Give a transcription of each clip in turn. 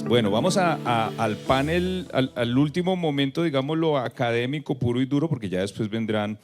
Bueno, vamos al panel, al último momento, digámoslo, académico, puro y duro, porque ya después vendrán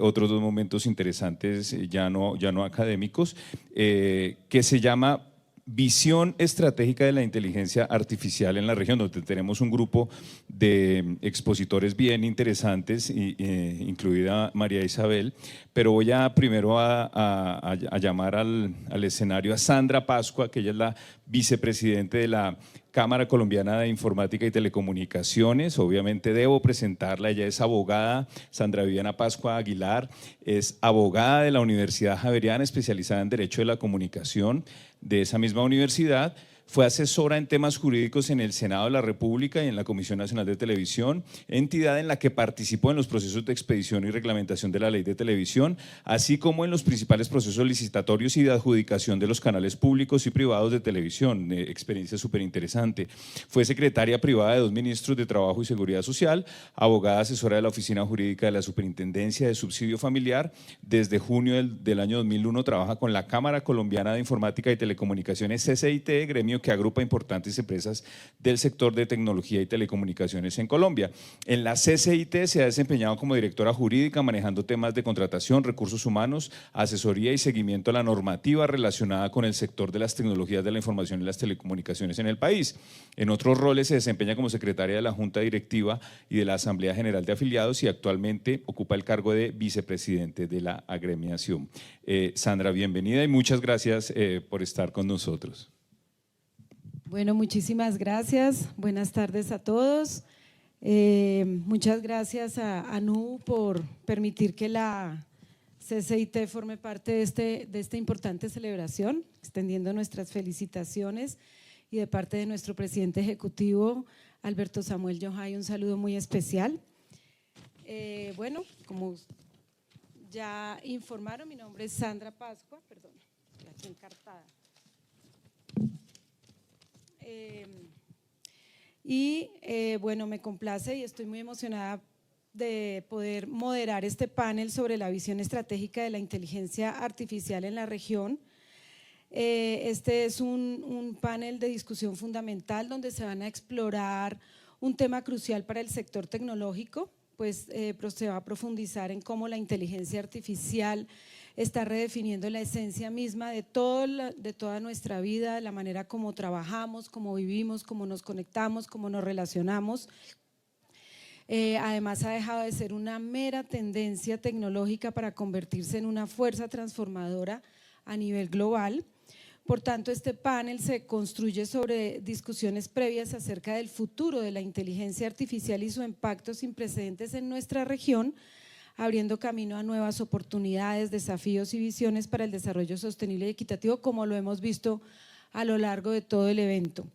otros dos momentos interesantes, ya no académicos, que se llama Visión estratégica de la inteligencia artificial en la región, donde tenemos un grupo de expositores bien interesantes, incluida María Isabel, pero voy primero a llamar al escenario a Sandra Pascua, que ella es la vicepresidente de la Cámara Colombiana de Informática y Telecomunicaciones. Obviamente debo presentarla, ella es abogada, Sandra Viviana Pascua Aguilar, es abogada de la Universidad Javeriana, especializada en Derecho de la Comunicación de esa misma universidad. Fue asesora en temas jurídicos en el Senado de la República y en la Comisión Nacional de Televisión, entidad en la que participó en los procesos de expedición y reglamentación de la Ley de Televisión, así como en los principales procesos licitatorios y de adjudicación de los canales públicos y privados de televisión. Experiencia súper interesante. Fue secretaria privada de 2 ministros de Trabajo y Seguridad Social, abogada asesora de la Oficina Jurídica de la Superintendencia de Subsidio Familiar. Desde junio del año 2001 trabaja con la Cámara Colombiana de Informática y Telecomunicaciones, CCIT, gremio que agrupa importantes empresas del sector de tecnología y telecomunicaciones en Colombia. En la CCIT se ha desempeñado como directora jurídica, manejando temas de contratación, recursos humanos, asesoría y seguimiento a la normativa relacionada con el sector de las tecnologías de la información y las telecomunicaciones en el país. En otros roles se desempeña como secretaria de la Junta Directiva y de la Asamblea General de Afiliados y actualmente ocupa el cargo de vicepresidente de la agremiación. Sandra, bienvenida y muchas gracias por estar con nosotros. Bueno, muchísimas gracias. Buenas tardes a todos. Muchas gracias a ANU por permitir que la CCIT forme parte de esta importante celebración, extendiendo nuestras felicitaciones y de parte de nuestro presidente ejecutivo, Alberto Samuel Yojay, un saludo muy especial. Bueno, como ya informaron, mi nombre es Sandra Pascua, perdón, aquí encartada. Bueno, me complace y estoy muy emocionada de poder moderar este panel sobre la visión estratégica de la inteligencia artificial en la región. Este es un panel de discusión fundamental donde se van a explorar un tema crucial para el sector tecnológico, pues se va a profundizar en cómo la inteligencia artificial está redefiniendo la esencia misma de toda nuestra vida, la manera como trabajamos, cómo vivimos, cómo nos conectamos, cómo nos relacionamos. Además ha dejado de ser una mera tendencia tecnológica para convertirse en una fuerza transformadora a nivel global. Por tanto, este panel se construye sobre discusiones previas acerca del futuro de la inteligencia artificial y su impacto sin precedentes en nuestra región, abriendo camino a nuevas oportunidades, desafíos y visiones para el desarrollo sostenible y equitativo, como lo hemos visto a lo largo de todo el evento.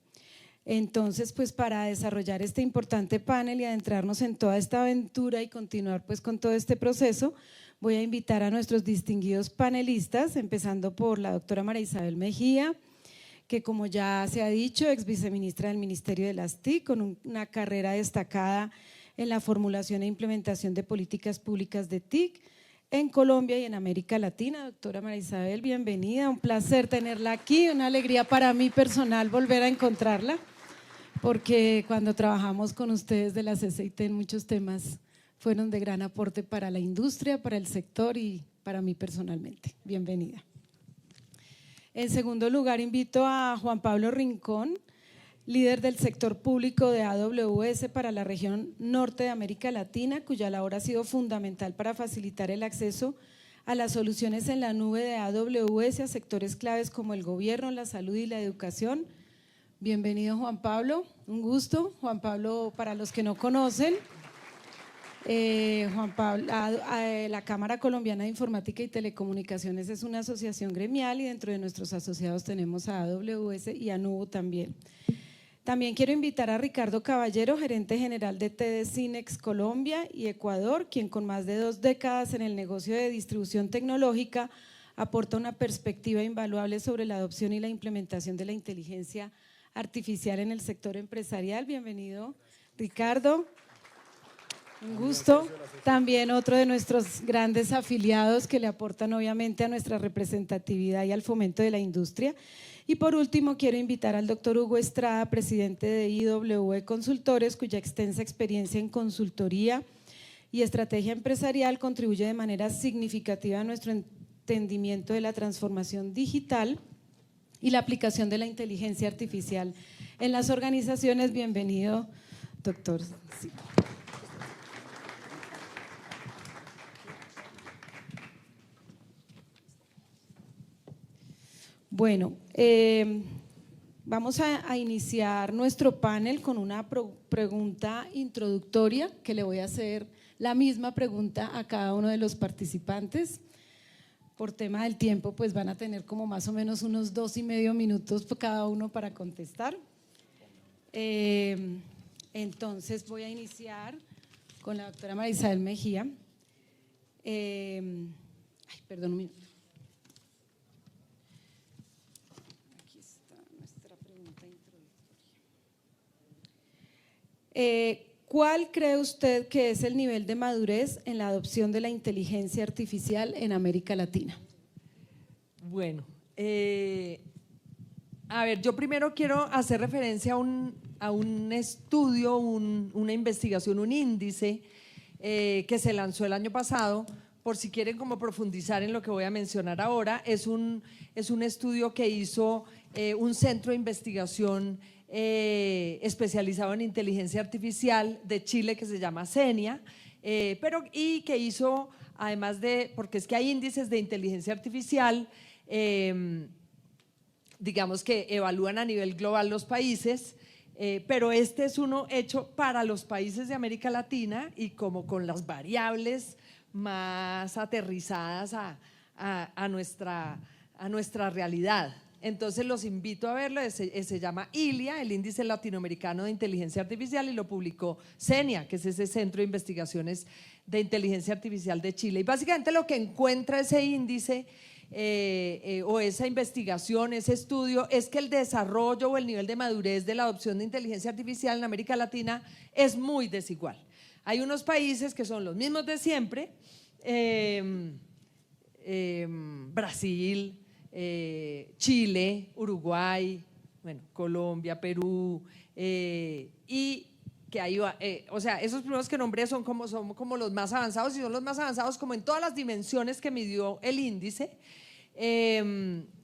Entonces, pues para desarrollar este importante panel y adentrarnos en toda esta aventura y continuar pues con todo este proceso, voy a invitar a nuestros distinguidos panelistas, empezando por la doctora María Isabel Mejía, que como ya se ha dicho, ex viceministra del Ministerio de las TIC, con una carrera destacada en la formulación e implementación de políticas públicas de TIC en Colombia y en América Latina. Doctora María Isabel, bienvenida, un placer tenerla aquí, una alegría para mí personal volver a encontrarla, porque cuando trabajamos con ustedes de la CCIT en muchos temas fueron de gran aporte para la industria, para el sector y para mí personalmente. Bienvenida. En segundo lugar, invito a Juan Pablo Rincón, líder del sector público de AWS para la región norte de América Latina, cuya labor ha sido fundamental para facilitar el acceso a las soluciones en la nube de AWS a sectores claves como el gobierno, la salud y la educación. Bienvenido, Juan Pablo, un gusto. Juan Pablo, para los que no conocen, Juan Pablo, la Cámara Colombiana de Informática y Telecomunicaciones es una asociación gremial y dentro de nuestros asociados tenemos a AWS y a Nubo también. También quiero invitar a Ricardo Caballero, gerente general de TD Cinex Colombia y Ecuador, quien con más de 2 décadas en el negocio de distribución tecnológica aporta una perspectiva invaluable sobre la adopción y la implementación de la inteligencia artificial en el sector empresarial. Bienvenido, Ricardo. Un gusto. también otro de nuestros grandes afiliados que le aportan obviamente a nuestra representatividad y al fomento de la industria. Y por último, quiero invitar al doctor Hugo Estrada, presidente de IWE Consultores, cuya extensa experiencia en consultoría y estrategia empresarial contribuye de manera significativa a nuestro entendimiento de la transformación digital y la aplicación de la inteligencia artificial en las organizaciones. Bienvenido, doctor. Sí. Bueno, vamos a iniciar nuestro panel con una pregunta introductoria que le voy a hacer la misma pregunta a cada uno de los participantes. Por tema del tiempo, pues van a tener como más o menos unos 2,5 minutos cada uno para contestar. Entonces voy a iniciar con la doctora María Isabel Mejía. Perdón un minuto. Aquí está nuestra pregunta introductoria. ¿Cuál cree usted que es el nivel de madurez en la adopción de la inteligencia artificial en América Latina? Bueno, a ver, yo primero quiero hacer referencia a un estudio, una investigación, un índice que se lanzó el año pasado, por si quieren como profundizar en lo que voy a mencionar ahora. Es un estudio que hizo un centro de investigación especializado en inteligencia artificial de Chile que se llama CENIA, y que hizo, además de, porque es que hay índices de inteligencia artificial, digamos que evalúan a nivel global los países, pero este es uno hecho para los países de América Latina y como con las variables más aterrizadas a nuestra realidad. Entonces los invito a verlo. Se llama ILIA, el Índice Latinoamericano de Inteligencia Artificial, y lo publicó CENIA, que es ese Centro de Investigaciones de Inteligencia Artificial de Chile. Y básicamente lo que encuentra ese índice o esa investigación, ese estudio, es que el desarrollo o el nivel de madurez de la adopción de inteligencia artificial en América Latina es muy desigual. Hay unos países que son los mismos de siempre, Brasil, Chile, Uruguay, bueno, Colombia, Perú, y que ahí va, o sea, esos primeros que nombré son como los más avanzados, y son los más avanzados como en todas las dimensiones que midió el índice.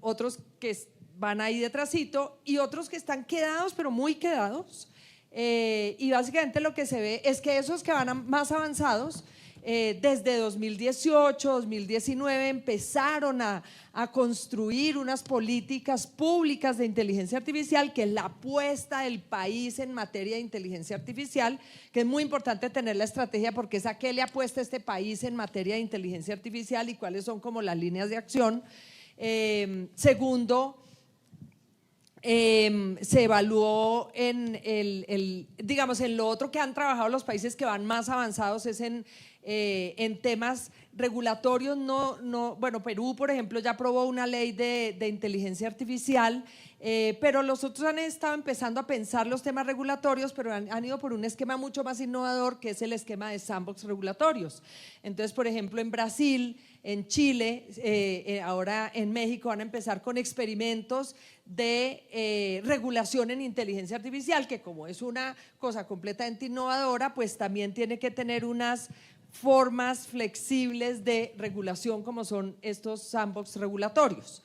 Otros que van ahí detrásito y otros que están quedados, pero muy quedados. Y básicamente lo que se ve es que esos que van más avanzados, desde 2018, 2019 empezaron a construir unas políticas públicas de inteligencia artificial, que es la apuesta del país en materia de inteligencia artificial, que es muy importante tener la estrategia, porque es a qué le apuesta este país en materia de inteligencia artificial y cuáles son como las líneas de acción. Segundo, se evaluó digamos, en lo otro que han trabajado los países que van más avanzados es en temas regulatorios. Bueno, Perú, por ejemplo, ya aprobó una ley de inteligencia artificial, pero los otros han estado empezando a pensar los temas regulatorios, pero han ido por un esquema mucho más innovador, que es el esquema de sandbox regulatorios. Entonces, por ejemplo, en Brasil, en Chile, ahora en México van a empezar con experimentos de regulación en inteligencia artificial, que como es una cosa completamente innovadora, pues también tiene que tener unas formas flexibles de regulación, como son estos sandbox regulatorios.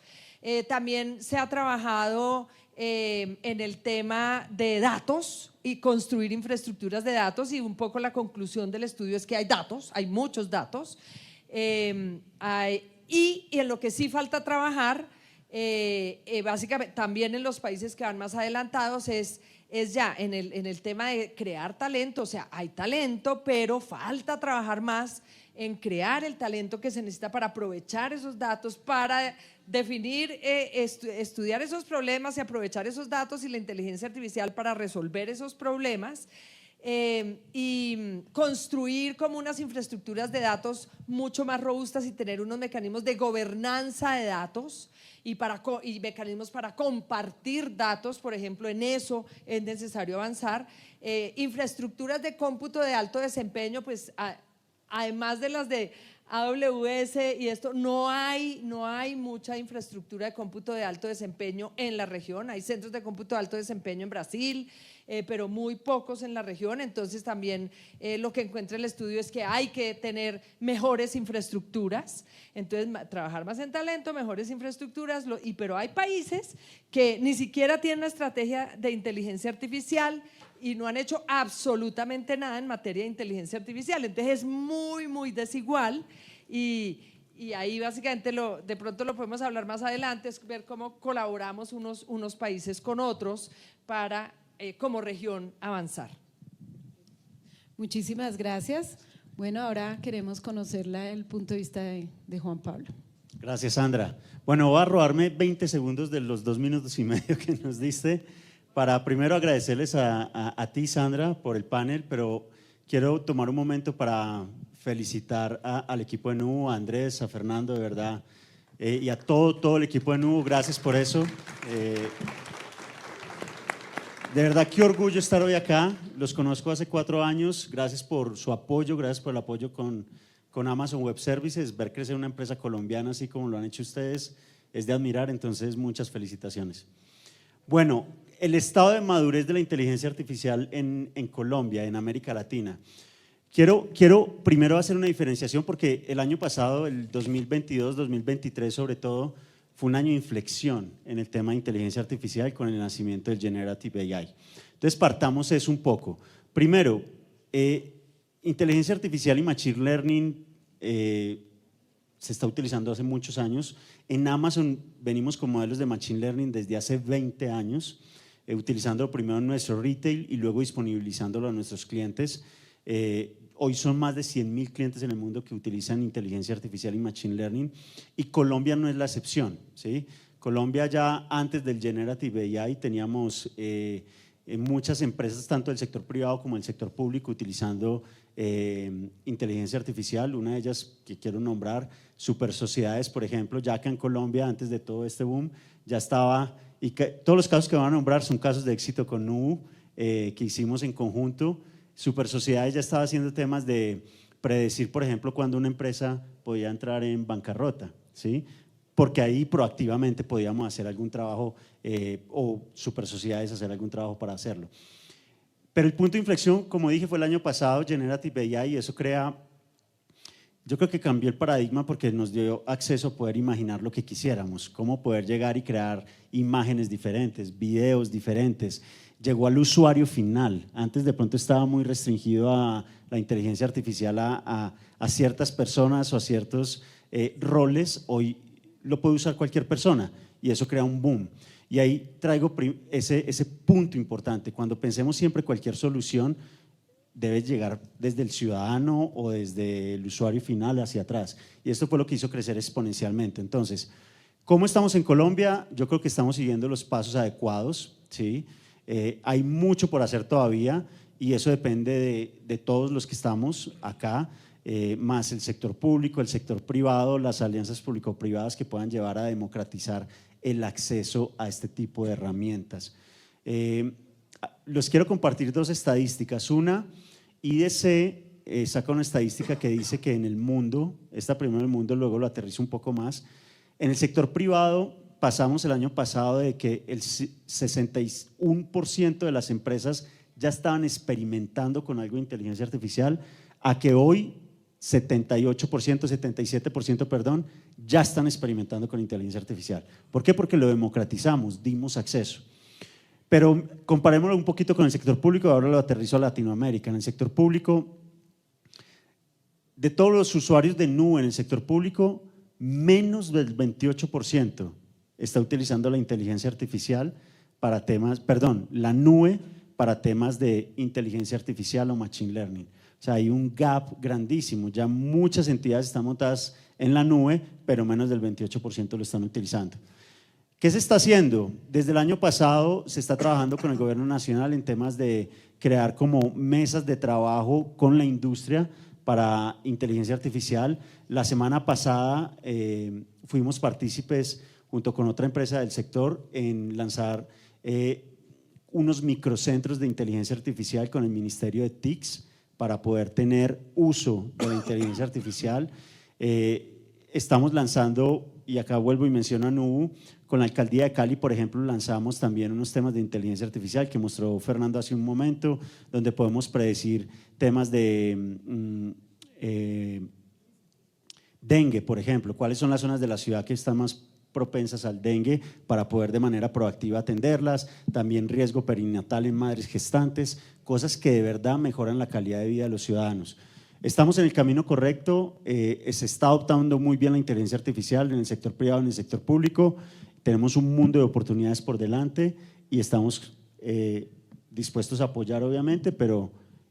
También se ha trabajado en el tema de datos y construir infraestructuras de datos, y un poco la conclusión del estudio es que hay datos, hay muchos datos, y en lo que sí falta trabajar, básicamente también en los países que van más adelantados, es ya en el tema de crear talento. O sea, hay talento, pero falta trabajar más en crear el talento que se necesita para aprovechar esos datos, para definir, estudiar esos problemas y aprovechar esos datos y la inteligencia artificial para resolver esos problemas, y construir como unas infraestructuras de datos mucho más robustas y tener unos mecanismos de gobernanza de datos y mecanismos para compartir datos. Por ejemplo, en eso es necesario avanzar. Infraestructuras de cómputo de alto desempeño, pues además de las de AWS y esto, no hay mucha infraestructura de cómputo de alto desempeño en la región. Hay centros de cómputo de alto desempeño en Brasil, pero muy pocos en la región. Entonces también lo que encuentra el estudio es que hay que tener mejores infraestructuras. Entonces trabajar más en talento, mejores infraestructuras, pero hay países que ni siquiera tienen una estrategia de inteligencia artificial y no han hecho absolutamente nada en materia de inteligencia artificial. Entonces es muy, muy desigual y ahí básicamente de pronto lo podemos hablar más adelante, es ver cómo colaboramos unos países con otros para como región avanzar. Muchísimas gracias. Bueno, ahora queremos conocer el punto de vista de Juan Pablo. Gracias, Sandra. Bueno, voy a robarme 20 segundos de los 2 minutos y medio que nos diste para primero agradecerles a ti, Sandra, por el panel, pero quiero tomar un momento para felicitar al equipo de NUVO, a Andrés, a Fernando, de verdad, y a todo el equipo de NUVO. Gracias por eso. De verdad, qué orgullo estar hoy acá. Los conozco hace 4 años. Gracias por su apoyo, gracias por el apoyo con Amazon Web Services. Ver crecer una empresa colombiana así como lo han hecho ustedes es de admirar, entonces muchas felicitaciones. Bueno, el estado de madurez de la inteligencia artificial en Colombia, en América Latina. Quiero primero hacer una diferenciación porque el año pasado, el 2022, 2023 sobre todo, fue un año de inflexión en el tema de inteligencia artificial con el nacimiento del Generative AI. Entonces partamos eso un poco. Primero, inteligencia artificial y Machine Learning se está utilizando hace muchos años. En Amazon venimos con modelos de Machine Learning desde hace 20 años, utilizándolo primero en nuestro retail y luego disponibilizándolo a nuestros clientes. Hoy son más de 100.000 clientes en el mundo que utilizan inteligencia artificial y Machine Learning y Colombia no es la excepción, ¿sí? Colombia ya antes del Generative AI teníamos muchas empresas, tanto del sector privado como del sector público, utilizando inteligencia artificial. Una de ellas que quiero nombrar, Super Sociedades, por ejemplo, ya acá en Colombia, antes de todo este boom, ya estaba, y todos los casos que van a nombrar son casos de éxito con NUVO que hicimos en conjunto. Super Sociedades ya estaba haciendo temas de predecir, por ejemplo, cuando una empresa podía entrar en bancarrota, ¿sí? Porque ahí proactivamente podíamos hacer algún trabajo o Super Sociedades hacer algún trabajo para hacerlo. Pero el punto de inflexión, como dije, fue el año pasado, Generative AI, y eso yo creo que cambió el paradigma porque nos dio acceso a poder imaginar lo que quisiéramos, cómo poder llegar y crear imágenes diferentes, videos diferentes. Llegó al usuario final. Antes de pronto estaba muy restringido a la inteligencia artificial a ciertas personas o a ciertos roles. Hoy lo puede usar cualquier persona y eso crea un boom. Y ahí traigo ese punto importante. Cuando pensemos siempre cualquier solución debe llegar desde el ciudadano o desde el usuario final hacia atrás. Y esto fue lo que hizo crecer exponencialmente. Entonces, ¿cómo estamos en Colombia? Yo creo que estamos siguiendo los pasos adecuados, ¿sí? Hay mucho por hacer todavía y eso depende de todos los que estamos acá, más el sector público, el sector privado, las alianzas público-privadas que puedan llevar a democratizar el acceso a este tipo de herramientas. Les quiero compartir 2 estadísticas. Una, IDC saca una estadística que dice que en el mundo, esta primero en el mundo, luego lo aterrizo un poco más, en el sector privado pasamos el año pasado de que el 61% de las empresas ya estaban experimentando con algo de inteligencia artificial, a que hoy 77%, perdón, ya están experimentando con inteligencia artificial. ¿Por qué? Porque lo democratizamos, dimos acceso. Pero comparémoslo un poquito con el sector público, ahora lo aterrizo a Latinoamérica. En el sector público, de todos los usuarios de NUVO en el sector público, menos del 28% está utilizando la inteligencia artificial para temas, perdón, la nube para temas de inteligencia artificial o machine learning. O sea, hay un gap grandísimo. Ya muchas entidades están montadas en la nube, pero menos del 28% lo están utilizando. ¿Qué se está haciendo? Desde el año pasado se está trabajando con el gobierno nacional en temas de crear como mesas de trabajo con la industria para inteligencia artificial. La semana pasada fuimos partícipes junto con otra empresa del sector en lanzar unos microcentros de inteligencia artificial con el Ministerio de TICS para poder tener uso de la inteligencia artificial. Estamos lanzando, y acá vuelvo y menciono a Nubu, con la Alcaldía de Cali, por ejemplo, lanzamos también unos temas de inteligencia artificial que mostró Fernando hace un momento, donde podemos predecir temas de dengue, por ejemplo, cuáles son las zonas de la ciudad que están más propensas al dengue para poder de manera proactiva atenderlas, también riesgo perinatal en madres gestantes, cosas que de verdad mejoran la calidad de vida de los ciudadanos. Estamos en el camino correcto, se está adoptando muy bien la inteligencia artificial en el sector privado, en el sector público, tenemos un mundo de oportunidades por delante y estamos dispuestos a apoyar obviamente, pero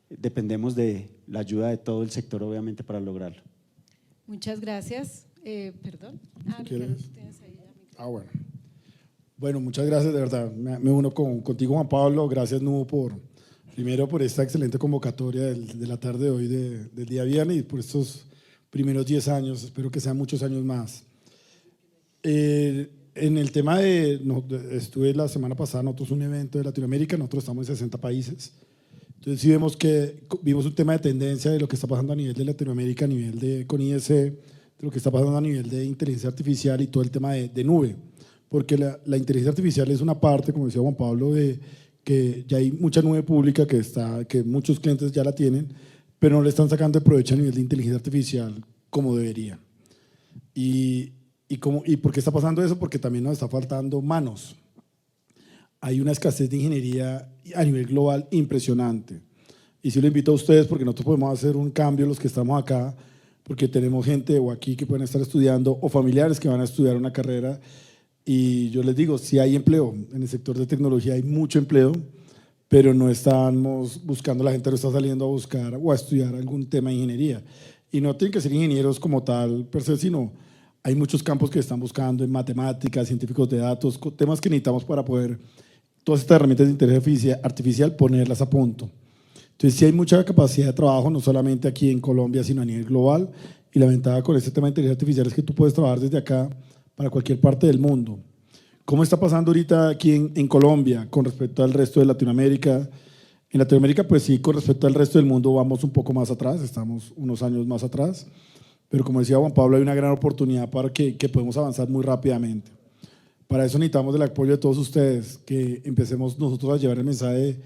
dependemos de la ayuda de todo el sector obviamente para lograrlo. Muchas gracias. Perdón. ¿Quieres? Ricardo, tú tienes ahí ya. Bueno. Bueno, muchas gracias, de verdad. Me uno contigo, Juan Pablo. Gracias, Nubu, primero por esta excelente convocatoria de la tarde de hoy, del día viernes, y por estos primeros 10 años. Espero que sean muchos años más. En el tema estuve la semana pasada, nosotros un evento de Latinoamérica, nosotros estamos en 60 países. Entonces sí vimos un tema de tendencia de lo que está pasando a nivel de Latinoamérica, a nivel con IEC, de lo que está pasando a nivel de inteligencia artificial y todo el tema de nube. Porque la inteligencia artificial es una parte, como decía Juan Pablo, de que ya hay mucha nube pública que muchos clientes ya la tienen, pero no le están sacando el provecho a nivel de inteligencia artificial como debería. ¿Y por qué está pasando eso? Porque también nos está faltando manos. Hay una escasez de ingeniería a nivel global impresionante. Y sí lo invito a ustedes porque nosotros podemos hacer un cambio los que estamos acá, porque tenemos gente o aquí que pueden estar estudiando o familiares que van a estudiar una carrera. Y yo les digo, si hay empleo, en el sector de tecnología hay mucho empleo, pero no estamos buscando, la gente no está saliendo a buscar o a estudiar algún tema de ingeniería. Y no tienen que ser ingenieros como tal per se, sino hay muchos campos que están buscando en matemáticas, científicos de datos, temas que necesitamos para poder todas estas herramientas de inteligencia artificial ponerlas a punto. Entonces sí hay mucha capacidad de trabajo, no solamente aquí en Colombia, sino a nivel global, y la ventaja con este tema de inteligencia artificial es que tú puedes trabajar desde acá para cualquier parte del mundo. ¿Cómo está pasando ahorita aquí en Colombia con respecto al resto de Latinoamérica? En Latinoamérica, pues sí, con respecto al resto del mundo vamos un poco más atrás, estamos unos años más atrás, pero como decía Juan Pablo, hay una gran oportunidad para que podemos avanzar muy rápidamente. Para eso necesitamos del apoyo de todos ustedes, que empecemos nosotros a llevar el mensaje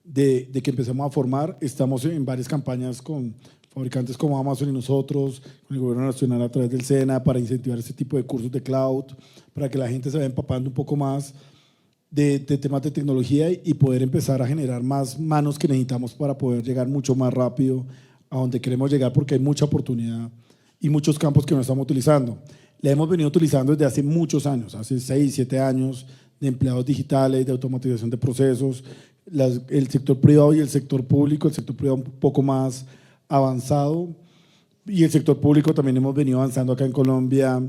de que empecemos a formar. Estamos en varias campañas con fabricantes como Amazon y nosotros, con el gobierno nacional a través del SENA, para incentivar este tipo de cursos de cloud, para que la gente se vaya empapando un poco más de temas de tecnología y poder empezar a generar más manos que necesitamos para poder llegar mucho más rápido a donde queremos llegar, porque hay mucha oportunidad y muchos campos que no estamos utilizando. La hemos venido utilizando desde hace muchos años, hace 6, 7 años, de empleados digitales, de automatización de procesos, el sector privado y el sector público, el sector privado un poco más avanzado, y el sector público también hemos venido avanzando acá en Colombia,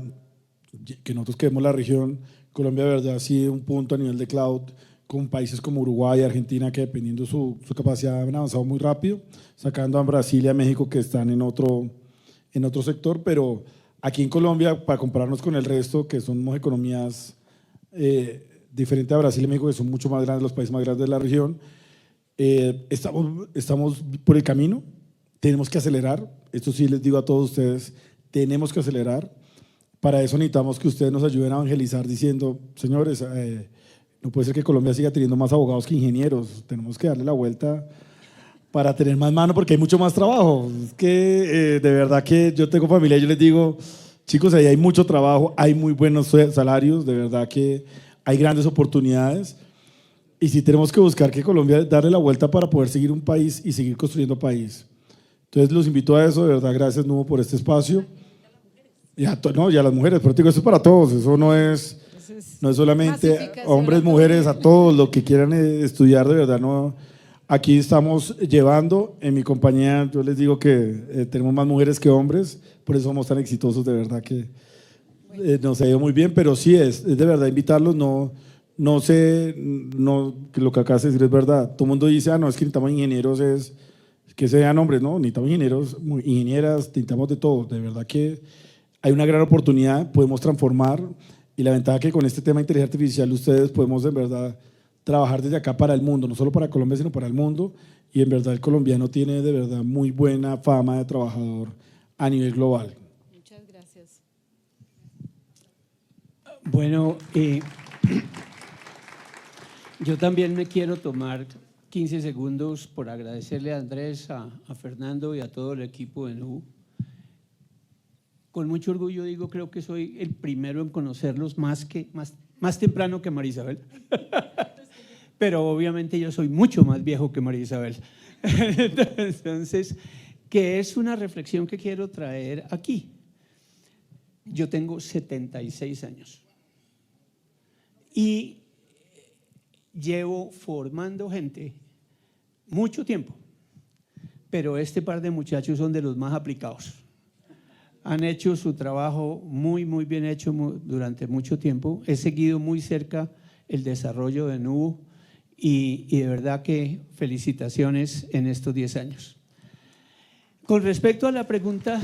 que nosotros queremos la región. Colombia de verdad ha sido un punto a nivel de cloud, con países como Uruguay y Argentina, que dependiendo su capacidad han avanzado muy rápido, sacando a Brasil y a México, que están en otro sector, pero aquí en Colombia, para compararnos con el resto, que somos economías diferentes a Brasil y México, que son mucho más grandes, los países más grandes de la región, estamos por el camino, tenemos que acelerar. Esto sí les digo a todos ustedes, tenemos que acelerar. Para eso necesitamos que ustedes nos ayuden a evangelizar diciendo, señores, no puede ser que Colombia siga teniendo más abogados que ingenieros, tenemos que darle la vuelta para tener más mano, porque hay mucho más trabajo. Es que de verdad que yo tengo familia y yo les digo, chicos, ahí hay mucho trabajo, hay muy buenos salarios, de verdad que hay grandes oportunidades, y sí tenemos que buscar que Colombia darle la vuelta para poder seguir un país y seguir construyendo país. Entonces los invito a eso, de verdad, gracias Nubu por este espacio. Y a las mujeres, pero digo, eso es para todos, eso no es solamente hombres, mujeres, a todos los que quieran estudiar, de verdad, no. Aquí estamos llevando, en mi compañía, yo les digo que tenemos más mujeres que hombres, por eso somos tan exitosos, de verdad que nos ha ido muy bien, pero sí es de verdad invitarlos, no sé, lo que acá se dice es verdad. Todo el mundo dice, no, es que necesitamos ingenieros, es que sean hombres, no, necesitamos ingenieros, ingenieras, necesitamos de todo, de verdad que hay una gran oportunidad, podemos transformar, y la ventaja que con este tema de inteligencia artificial ustedes podemos en verdad trabajar desde acá para el mundo, no solo para Colombia, sino para el mundo. Y en verdad el colombiano tiene de verdad muy buena fama de trabajador a nivel global. Muchas gracias. Bueno, yo también me quiero tomar 15 segundos por agradecerle a Andrés, a Fernando y a todo el equipo de NU. Con mucho orgullo digo, creo que soy el primero en conocerlos más temprano que María Isabel. Pero obviamente yo soy mucho más viejo que María Isabel. Entonces, que es una reflexión que quiero traer aquí. Yo tengo 76 años y llevo formando gente mucho tiempo, pero este par de muchachos son de los más aplicados. Han hecho su trabajo muy bien hecho durante mucho tiempo. He seguido muy cerca el desarrollo de NU y de verdad que felicitaciones en estos 10 años. Con respecto a la pregunta,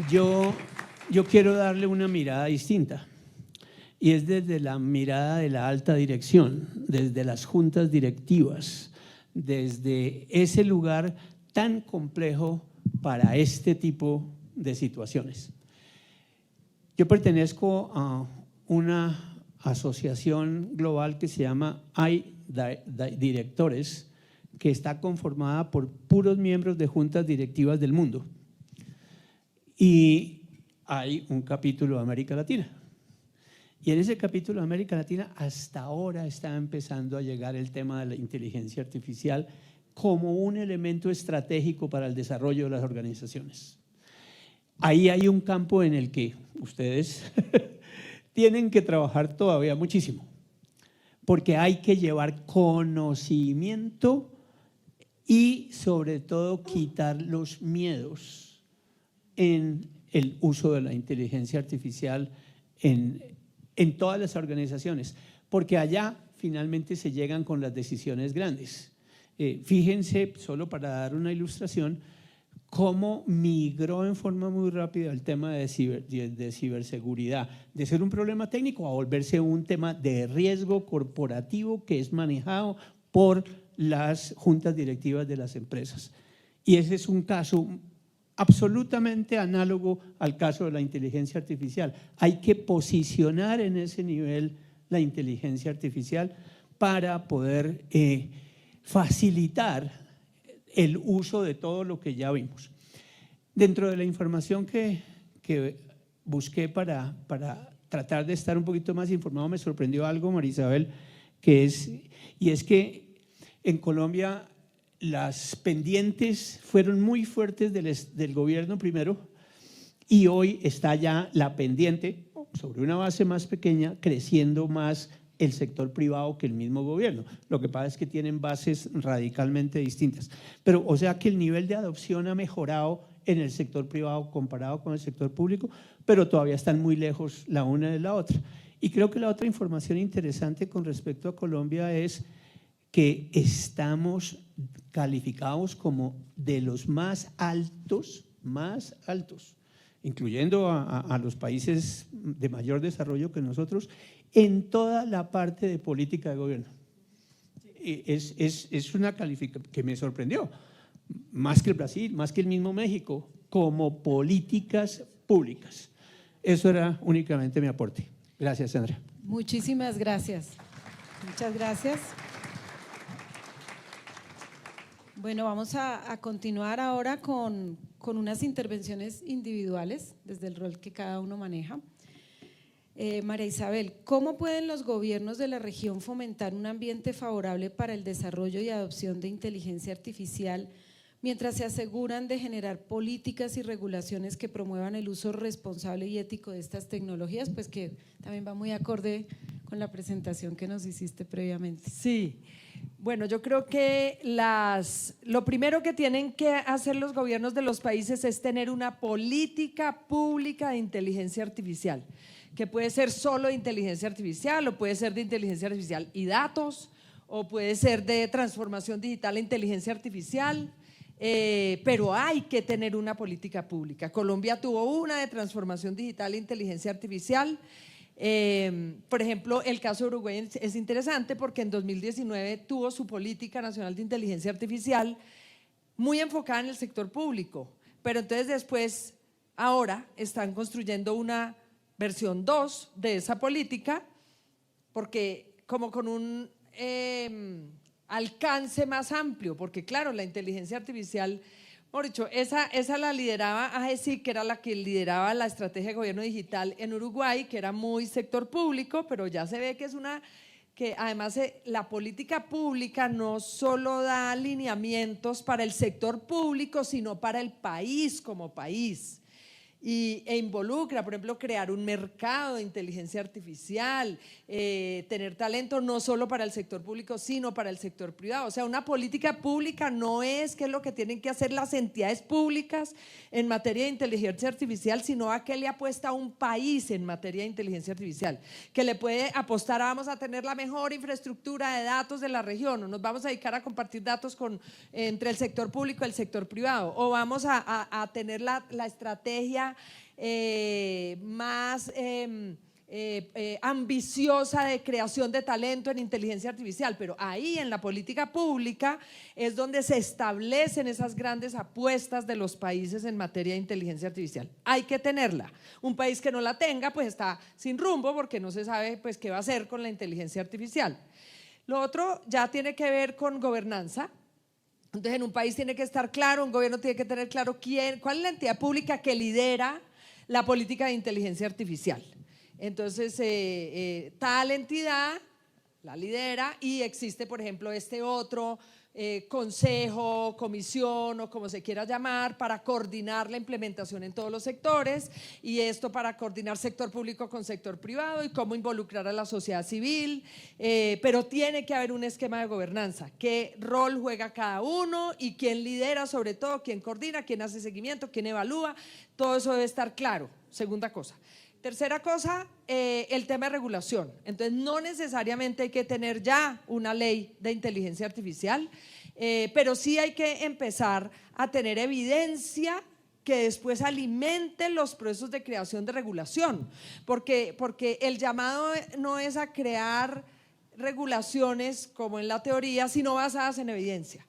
yo quiero darle una mirada distinta. Y es desde la mirada de la alta dirección, desde las juntas directivas, desde ese lugar tan complejo para este tipo de situaciones. Yo pertenezco a una asociación global que se llama iDirectores, que está conformada por puros miembros de juntas directivas del mundo. Y hay un capítulo de América Latina. Y en ese capítulo de América Latina hasta ahora está empezando a llegar el tema de la inteligencia artificial como un elemento estratégico para el desarrollo de las organizaciones. Ahí hay un campo en el que ustedes tienen que trabajar todavía muchísimo, porque hay que llevar conocimiento y sobre todo quitar los miedos en el uso de la inteligencia artificial en todas las organizaciones, porque allá finalmente se llegan con las decisiones grandes. Fíjense, solo para dar una ilustración, cómo migró en forma muy rápida el tema de ciberseguridad, de ser un problema técnico a volverse un tema de riesgo corporativo que es manejado por las juntas directivas de las empresas. Y ese es un caso absolutamente análogo al caso de la inteligencia artificial. Hay que posicionar en ese nivel la inteligencia artificial para poder facilitar el uso de todo lo que ya vimos. Dentro de la información que busqué para tratar de estar un poquito más informado, me sorprendió algo, María Isabel, y es que en Colombia las pendientes fueron muy fuertes del gobierno primero, y hoy está ya la pendiente, sobre una base más pequeña, creciendo más el sector privado que el mismo gobierno. Lo que pasa es que tienen bases radicalmente distintas. Pero, o sea que el nivel de adopción ha mejorado en el sector privado comparado con el sector público, pero todavía están muy lejos la una de la otra. Y creo que la otra información interesante con respecto a Colombia es que estamos calificados como de los más altos, incluyendo a los países de mayor desarrollo que nosotros, en toda la parte de política de gobierno. Es una calificación que me sorprendió, más que el Brasil, más que el mismo México, como políticas públicas. Eso era únicamente mi aporte. Gracias, Sandra. Muchísimas gracias. Muchas gracias. Bueno, vamos a continuar ahora con unas intervenciones individuales desde el rol que cada uno maneja. María Isabel, ¿cómo pueden los gobiernos de la región fomentar un ambiente favorable para el desarrollo y adopción de inteligencia artificial mientras se aseguran de generar políticas y regulaciones que promuevan el uso responsable y ético de estas tecnologías? Pues que también va muy acorde con la presentación que nos hiciste previamente. Sí, bueno, yo creo que lo primero que tienen que hacer los gobiernos de los países es tener una política pública de inteligencia artificial, que puede ser solo de inteligencia artificial o puede ser de inteligencia artificial y datos, o puede ser de transformación digital e inteligencia artificial, pero hay que tener una política pública. Colombia tuvo una de transformación digital e inteligencia artificial. Por ejemplo, el caso de Uruguay es interesante porque en 2019 tuvo su política nacional de inteligencia artificial muy enfocada en el sector público, pero entonces después, ahora están construyendo una versión 2 de esa política, porque como con un alcance más amplio, porque claro, la inteligencia artificial, por dicho, esa la lideraba AGESIC, que era la que lideraba la estrategia de gobierno digital en Uruguay, que era muy sector público, pero ya se ve que es que además la política pública no solo da lineamientos para el sector público, sino para el país como país. E involucra, por ejemplo, crear un mercado de inteligencia artificial, tener talento no solo para el sector público, sino para el sector privado. O sea, una política pública no es qué es lo que tienen que hacer las entidades públicas en materia de inteligencia artificial, sino a qué le apuesta un país en materia de inteligencia artificial, que le puede apostar a vamos a tener la mejor infraestructura de datos de la región, o nos vamos a dedicar a compartir datos entre el sector público y el sector privado, o vamos a tener la estrategia más ambiciosa de creación de talento en inteligencia artificial, pero ahí en la política pública es donde se establecen esas grandes apuestas de los países en materia de inteligencia artificial. Hay que tenerla. Un país que no la tenga pues está sin rumbo porque no se sabe pues qué va a hacer con la inteligencia artificial. Lo otro ya tiene que ver con gobernanza. Entonces, en un país tiene que estar claro, un gobierno tiene que tener claro cuál es la entidad pública que lidera la política de inteligencia artificial. Entonces, tal entidad la lidera y existe, por ejemplo, este otro consejo, comisión o como se quiera llamar para coordinar la implementación en todos los sectores, y esto para coordinar sector público con sector privado y cómo involucrar a la sociedad civil, pero tiene que haber un esquema de gobernanza, qué rol juega cada uno y quién lidera, sobre todo quién coordina, quién hace seguimiento, quién evalúa, todo eso debe estar claro. Segunda cosa. Tercera cosa, el tema de regulación. Entonces, no necesariamente hay que tener ya una ley de inteligencia artificial, pero sí hay que empezar a tener evidencia que después alimente los procesos de creación de regulación, porque el llamado no es a crear regulaciones como en la teoría, sino basadas en evidencia.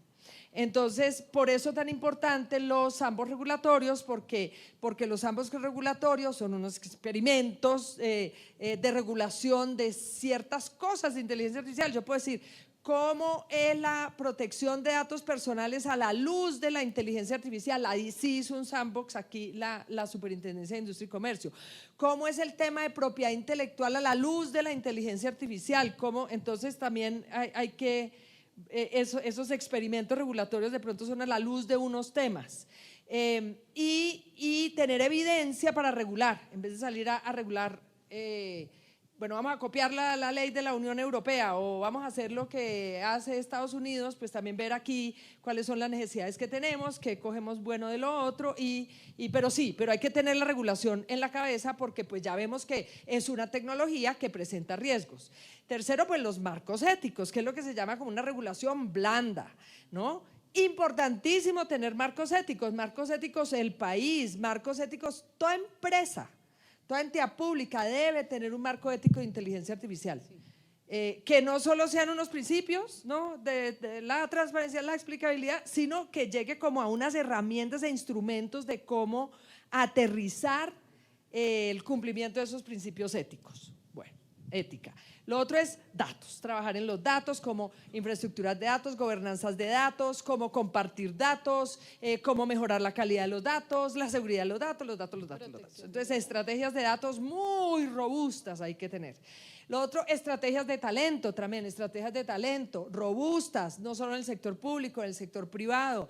Entonces, por eso tan importante los ambos regulatorios, porque los ambos regulatorios son unos experimentos de regulación de ciertas cosas de inteligencia artificial. Yo puedo decir, ¿cómo es la protección de datos personales a la luz de la inteligencia artificial? Ahí sí hizo un sandbox aquí la Superintendencia de Industria y Comercio. ¿Cómo es el tema de propiedad intelectual a la luz de la inteligencia artificial? ¿Cómo? Entonces, también hay que… esos experimentos regulatorios de pronto son a la luz de unos temas y tener evidencia para regular, en vez de salir a regular, bueno, vamos a copiar la ley de la Unión Europea o vamos a hacer lo que hace Estados Unidos, pues también ver aquí cuáles son las necesidades que tenemos, qué cogemos bueno de lo otro, pero hay que tener la regulación en la cabeza porque pues ya vemos que es una tecnología que presenta riesgos. Tercero, pues los marcos éticos, que es lo que se llama como una regulación blanda, ¿no? Importantísimo tener marcos éticos el país, marcos éticos toda empresa. Toda entidad pública debe tener un marco ético de inteligencia artificial, que no solo sean unos principios, ¿no? de la transparencia, la explicabilidad, sino que llegue como a unas herramientas e instrumentos de cómo aterrizar el cumplimiento de esos principios éticos. Bueno, ética. Lo otro es datos, trabajar en los datos como infraestructuras de datos, gobernanzas de datos, cómo compartir datos, cómo mejorar la calidad de los datos, la seguridad de los datos. Entonces, estrategias de datos muy robustas hay que tener. Lo otro, estrategias de talento también, estrategias de talento robustas, no solo en el sector público, en el sector privado,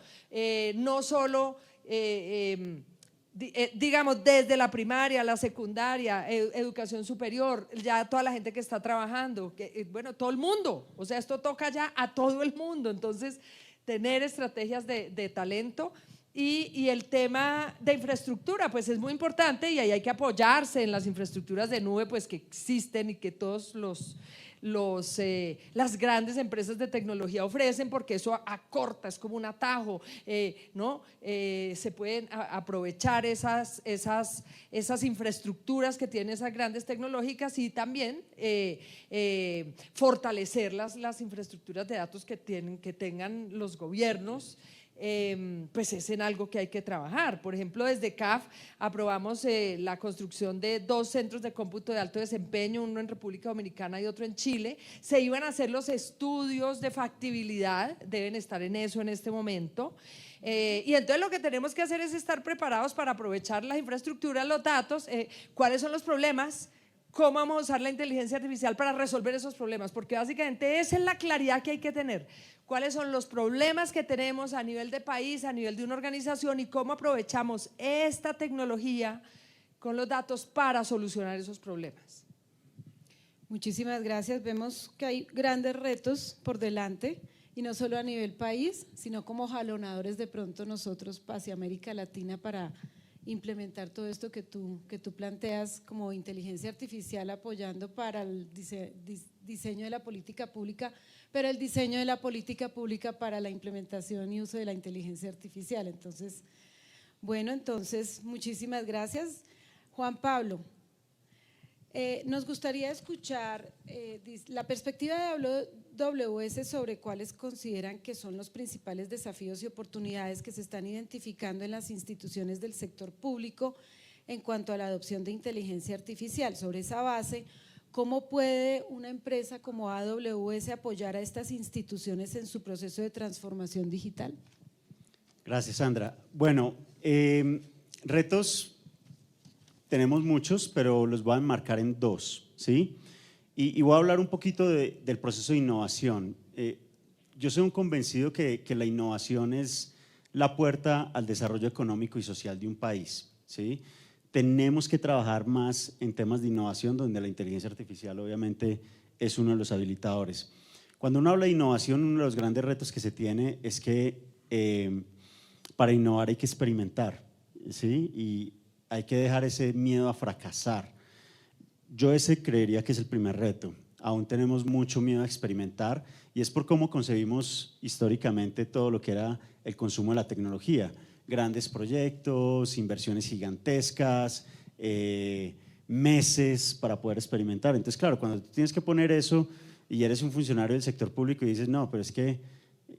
no solo… digamos, desde la primaria, la secundaria, educación superior, ya toda la gente que está trabajando, bueno, todo el mundo, o sea, esto toca ya a todo el mundo, entonces tener estrategias de talento y el tema de infraestructura, pues es muy importante y ahí hay que apoyarse en las infraestructuras de nube, pues que existen y que todos los las grandes empresas de tecnología ofrecen, porque eso acorta, es como un atajo, ¿no? Se pueden aprovechar esas infraestructuras que tienen esas grandes tecnológicas y también fortalecer las infraestructuras de datos que tengan los gobiernos. Pues es en algo que hay que trabajar. Por ejemplo, desde CAF aprobamos la construcción de 2 centros de cómputo de alto desempeño, uno en República Dominicana y otro en Chile. Se iban a hacer los estudios de factibilidad, deben estar en eso en este momento. Y entonces lo que tenemos que hacer es estar preparados para aprovechar las infraestructuras, los datos, cuáles son los problemas, cómo vamos a usar la inteligencia artificial para resolver esos problemas, porque básicamente esa es la claridad que hay que tener. Cuáles son los problemas que tenemos a nivel de país, a nivel de una organización, y cómo aprovechamos esta tecnología con los datos para solucionar esos problemas. Muchísimas gracias. Vemos que hay grandes retos por delante, y no solo a nivel país, sino como jalonadores de pronto nosotros hacia América Latina para implementar todo esto que tú planteas como inteligencia artificial, apoyando para el diseño de la política pública, pero el diseño de la política pública para la implementación y uso de la inteligencia artificial. Entonces, bueno, muchísimas gracias. Juan Pablo, nos gustaría escuchar la perspectiva de AWS sobre cuáles consideran que son los principales desafíos y oportunidades que se están identificando en las instituciones del sector público en cuanto a la adopción de inteligencia artificial. Sobre esa base, ¿cómo puede una empresa como AWS apoyar a estas instituciones en su proceso de transformación digital? Gracias, Sandra. Bueno, retos tenemos muchos, pero los voy a enmarcar en 2, ¿sí? Y voy a hablar un poquito del proceso de innovación. Yo soy un convencido que la innovación es la puerta al desarrollo económico y social de un país, ¿sí? Tenemos que trabajar más en temas de innovación, donde la inteligencia artificial obviamente es uno de los habilitadores. Cuando uno habla de innovación, uno de los grandes retos que se tiene es que para innovar hay que experimentar, ¿sí? Y hay que dejar ese miedo a fracasar. Yo ese creería que es el primer reto. Aún tenemos mucho miedo a experimentar, y es por cómo concebimos históricamente todo lo que era el consumo de la tecnología. Grandes proyectos, inversiones gigantescas, meses para poder experimentar. Entonces, claro, cuando tú tienes que poner eso y eres un funcionario del sector público y dices, no, pero es que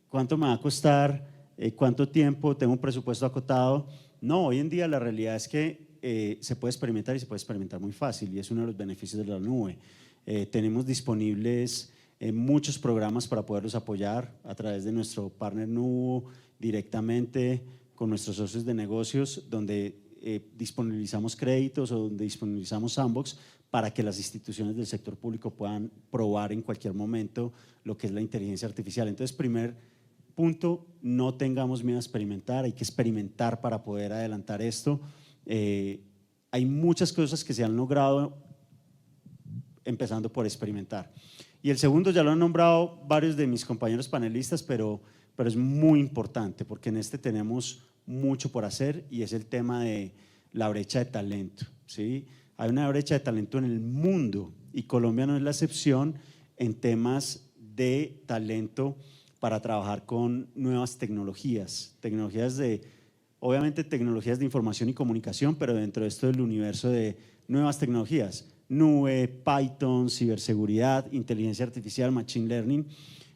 ¿cuánto me va a costar? ¿Cuánto tiempo? ¿Tengo un presupuesto acotado? No, hoy en día la realidad es que se puede experimentar, y se puede experimentar muy fácil, y es uno de los beneficios de la nube. Tenemos disponibles muchos programas para poderlos apoyar a través de nuestro partner Nubo, directamente con nuestros socios de negocios, donde disponibilizamos créditos o donde disponibilizamos sandbox para que las instituciones del sector público puedan probar en cualquier momento lo que es la inteligencia artificial. Entonces, primer punto, no tengamos miedo a experimentar, hay que experimentar para poder adelantar esto. Hay muchas cosas que se han logrado empezando por experimentar. Y el segundo ya lo han nombrado varios de mis compañeros panelistas, pero es muy importante, porque en este tenemos mucho por hacer, y es el tema de la brecha de talento, ¿sí? Hay una brecha de talento en el mundo, y Colombia no es la excepción en temas de talento para trabajar con nuevas tecnologías, obviamente tecnologías de información y comunicación, pero dentro de esto del universo de nuevas tecnologías, nube, Python, ciberseguridad, inteligencia artificial, machine learning.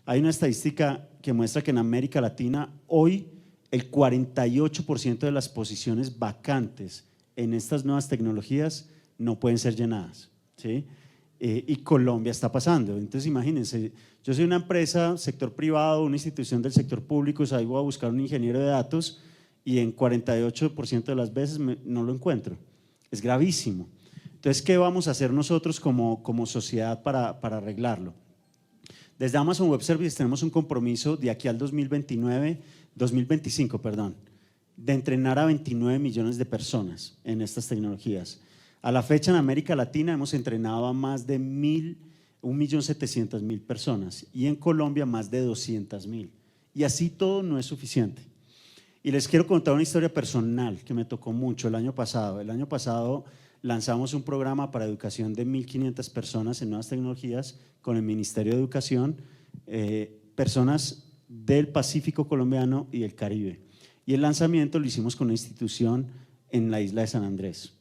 Hay una estadística que muestra que en América Latina hoy el 48% de las posiciones vacantes en estas nuevas tecnologías no pueden ser llenadas, ¿sí? Y Colombia está pasando. Entonces imagínense, yo soy una empresa, sector privado, una institución del sector público, salgo a buscar un ingeniero de datos y en 48% de las veces no lo encuentro. Es gravísimo. Entonces, ¿qué vamos a hacer nosotros como sociedad para arreglarlo? Desde Amazon Web Services tenemos un compromiso de aquí al 2025, de entrenar a 29 millones de personas en estas tecnologías. A la fecha en América Latina hemos entrenado a más de 1.700.000 personas, y en Colombia más de 200.000. Y así todo no es suficiente. Y les quiero contar una historia personal que me tocó mucho el año pasado. El año pasado lanzamos un programa para educación de 1.500 personas en nuevas tecnologías con el Ministerio de Educación, personas del Pacífico colombiano y del Caribe. Y el lanzamiento lo hicimos con una institución en la isla de San Andrés.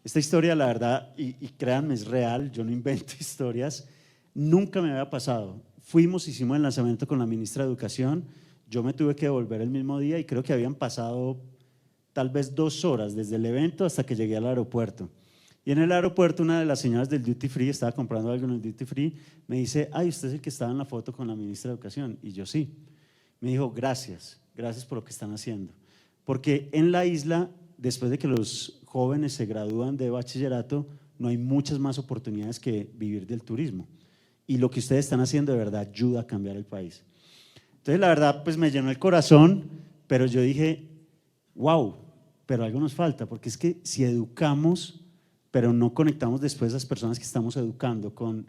Esta historia, la verdad, y créanme, es real, yo no invento historias, nunca me había pasado. Hicimos el lanzamiento con la ministra de Educación, yo me tuve que devolver el mismo día y creo que habían pasado tal vez 2 horas desde el evento hasta que llegué al aeropuerto. Y en el aeropuerto una de las señoras del Duty Free, estaba comprando algo en el Duty Free, me dice, ay, usted es el que estaba en la foto con la ministra de Educación. Y yo sí. Me dijo, gracias por lo que están haciendo. Porque en la isla, después de que los jóvenes se gradúan de bachillerato, no hay muchas más oportunidades que vivir del turismo. Y lo que ustedes están haciendo de verdad ayuda a cambiar el país. Entonces la verdad pues me llenó el corazón, pero yo dije, wow, pero algo nos falta, porque es que si educamos, pero no conectamos después a las personas que estamos educando con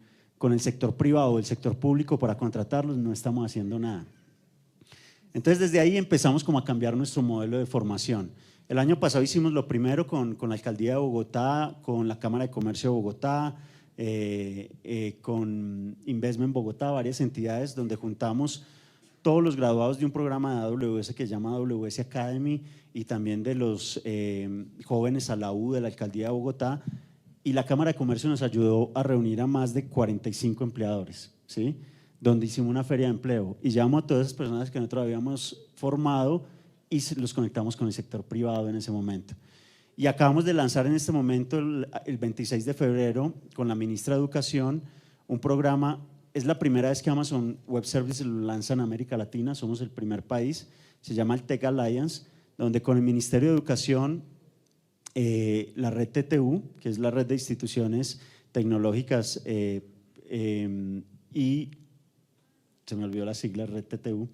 el sector privado o el sector público para contratarlos, no estamos haciendo nada. Entonces desde ahí empezamos como a cambiar nuestro modelo de formación. El año pasado hicimos lo primero con la Alcaldía de Bogotá, con la Cámara de Comercio de Bogotá, con Investment Bogotá, varias entidades donde juntamos todos los graduados de un programa de AWS que se llama AWS Academy y también de los jóvenes a la U de la Alcaldía de Bogotá, y la Cámara de Comercio nos ayudó a reunir a más de 45 empleadores, ¿sí? Donde hicimos una feria de empleo y llamamos a todas esas personas que nosotros habíamos formado y los conectamos con el sector privado en ese momento. Y acabamos de lanzar en este momento, el 26 de febrero, con la ministra de Educación, un programa. Es la primera vez que Amazon Web Services lo lanza en América Latina, somos el primer país, se llama el Tech Alliance, donde con el Ministerio de Educación, la red TTU, que es la red de instituciones tecnológicas y se me olvidó la sigla, red TTU,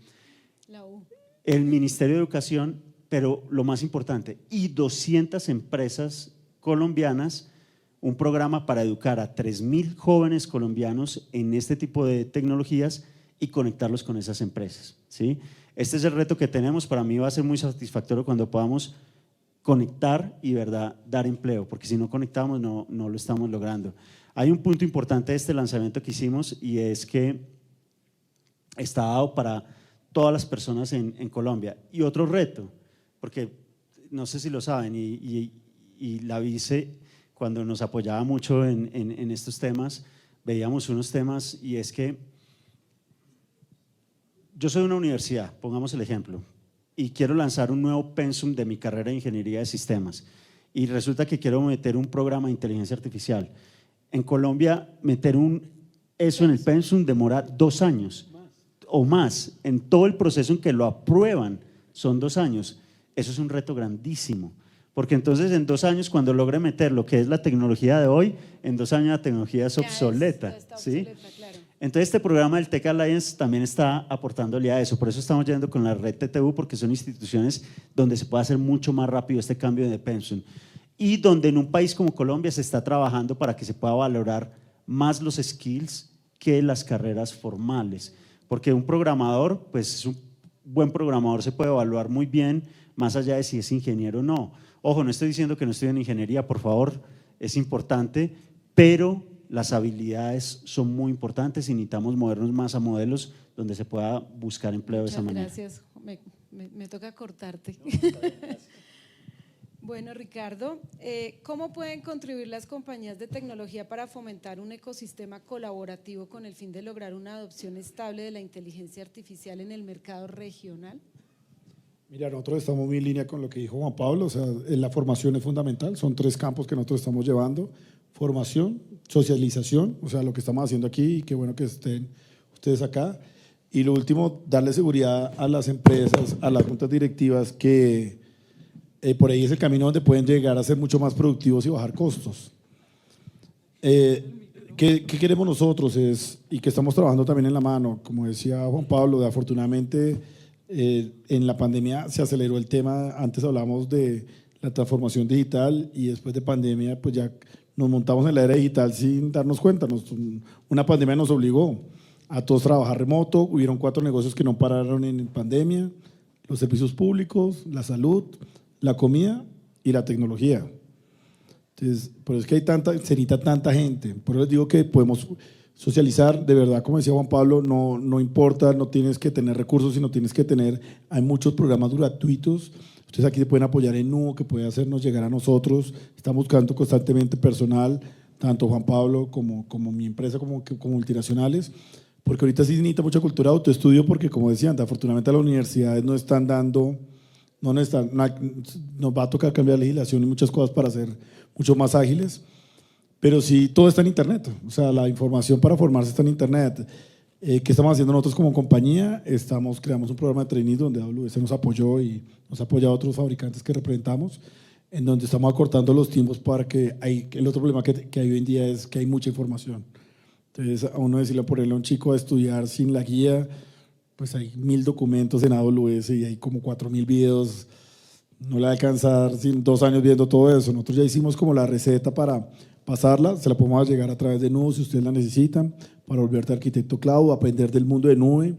La U. el Ministerio de Educación, pero lo más importante, y 200 empresas colombianas, un programa para educar a 3.000 jóvenes colombianos en este tipo de tecnologías y conectarlos con esas empresas, ¿sí? Este es el reto que tenemos, para mí va a ser muy satisfactorio cuando podamos conectar y verdad dar empleo, porque si no conectamos no lo estamos logrando. Hay un punto importante de este lanzamiento que hicimos y es que está dado para todas las personas en Colombia. Y otro reto, porque no sé si lo saben, y la vice cuando nos apoyaba mucho en estos temas, veíamos unos temas y es que yo soy de una universidad, pongamos el ejemplo, y quiero lanzar un nuevo pensum de mi carrera de Ingeniería de Sistemas y resulta que quiero meter un programa de inteligencia artificial. En Colombia, meter eso en el pensum demora 2 años o más. En todo el proceso en que lo aprueban son 2 años. Eso es un reto grandísimo. Porque entonces en 2 años, cuando logre meter lo que es la tecnología de hoy, en 2 años la tecnología es obsoleta. Está ¿sí? obsoleta, claro. Entonces este programa del Tech Alliance también está aportándole a eso. Por eso estamos yendo con la red TTU, porque son instituciones donde se puede hacer mucho más rápido este cambio de pensum. Y donde en un país como Colombia se está trabajando para que se pueda valorar más los skills que las carreras formales. Porque un programador, pues un buen programador se puede evaluar muy bien, más allá de si es ingeniero o no. Ojo, no estoy diciendo que no estudien ingeniería, por favor, es importante, pero las habilidades son muy importantes y necesitamos movernos más a modelos donde se pueda buscar empleo de esa manera. Gracias, me toca cortarte. Bueno, Ricardo, ¿cómo pueden contribuir las compañías de tecnología para fomentar un ecosistema colaborativo con el fin de lograr una adopción estable de la inteligencia artificial en el mercado regional? Mira, nosotros estamos muy en línea con lo que dijo Juan Pablo, o sea, la formación es fundamental, son 3 campos que nosotros estamos llevando: formación, socialización, o sea, lo que estamos haciendo aquí, y qué bueno que estén ustedes acá, y lo último, darle seguridad a las empresas, a las juntas directivas, que por ahí es el camino donde pueden llegar a ser mucho más productivos y bajar costos. ¿Qué queremos nosotros? Y que estamos trabajando también en la mano, como decía Juan Pablo, afortunadamente en la pandemia se aceleró el tema. Antes hablábamos de la transformación digital y después de pandemia pues ya nos montamos en la era digital sin darnos cuenta. Una pandemia nos obligó a todos a trabajar remoto, hubieron 4 negocios que no pararon en pandemia: los servicios públicos, la salud, la comida y la tecnología. Entonces, por eso es que se necesita tanta gente. Por eso les digo que podemos socializar, de verdad, como decía Juan Pablo, no importa, no tienes que tener recursos, sino tienes que tener, hay muchos programas gratuitos. Ustedes aquí se pueden apoyar en Nuvo, que puede hacernos llegar a nosotros. Estamos buscando constantemente personal, tanto Juan Pablo como mi empresa, como multinacionales, porque ahorita sí necesita mucha cultura de autoestudio, porque como decían, afortunadamente las universidades no están dando, nos va a tocar cambiar la legislación y muchas cosas para ser mucho más ágiles, pero sí todo está en internet, o sea, la información para formarse está en internet. ¿Qué estamos haciendo nosotros como compañía? Creamos un programa de training donde AWS nos apoyó y nos apoya a otros fabricantes que representamos, en donde estamos acortando los tiempos para que el otro problema que hay hoy en día es que hay mucha información. Entonces, a uno decirle ponerle a un chico a estudiar sin la guía, pues hay 1000 documentos en AWS y hay como 4000 videos, no le va a alcanzar sin 2 años viendo todo eso. Nosotros ya hicimos como la receta para pasarla, se la podemos llegar a través de Nuvo si ustedes la necesitan, para volverte arquitecto cloud, aprender del mundo de nube.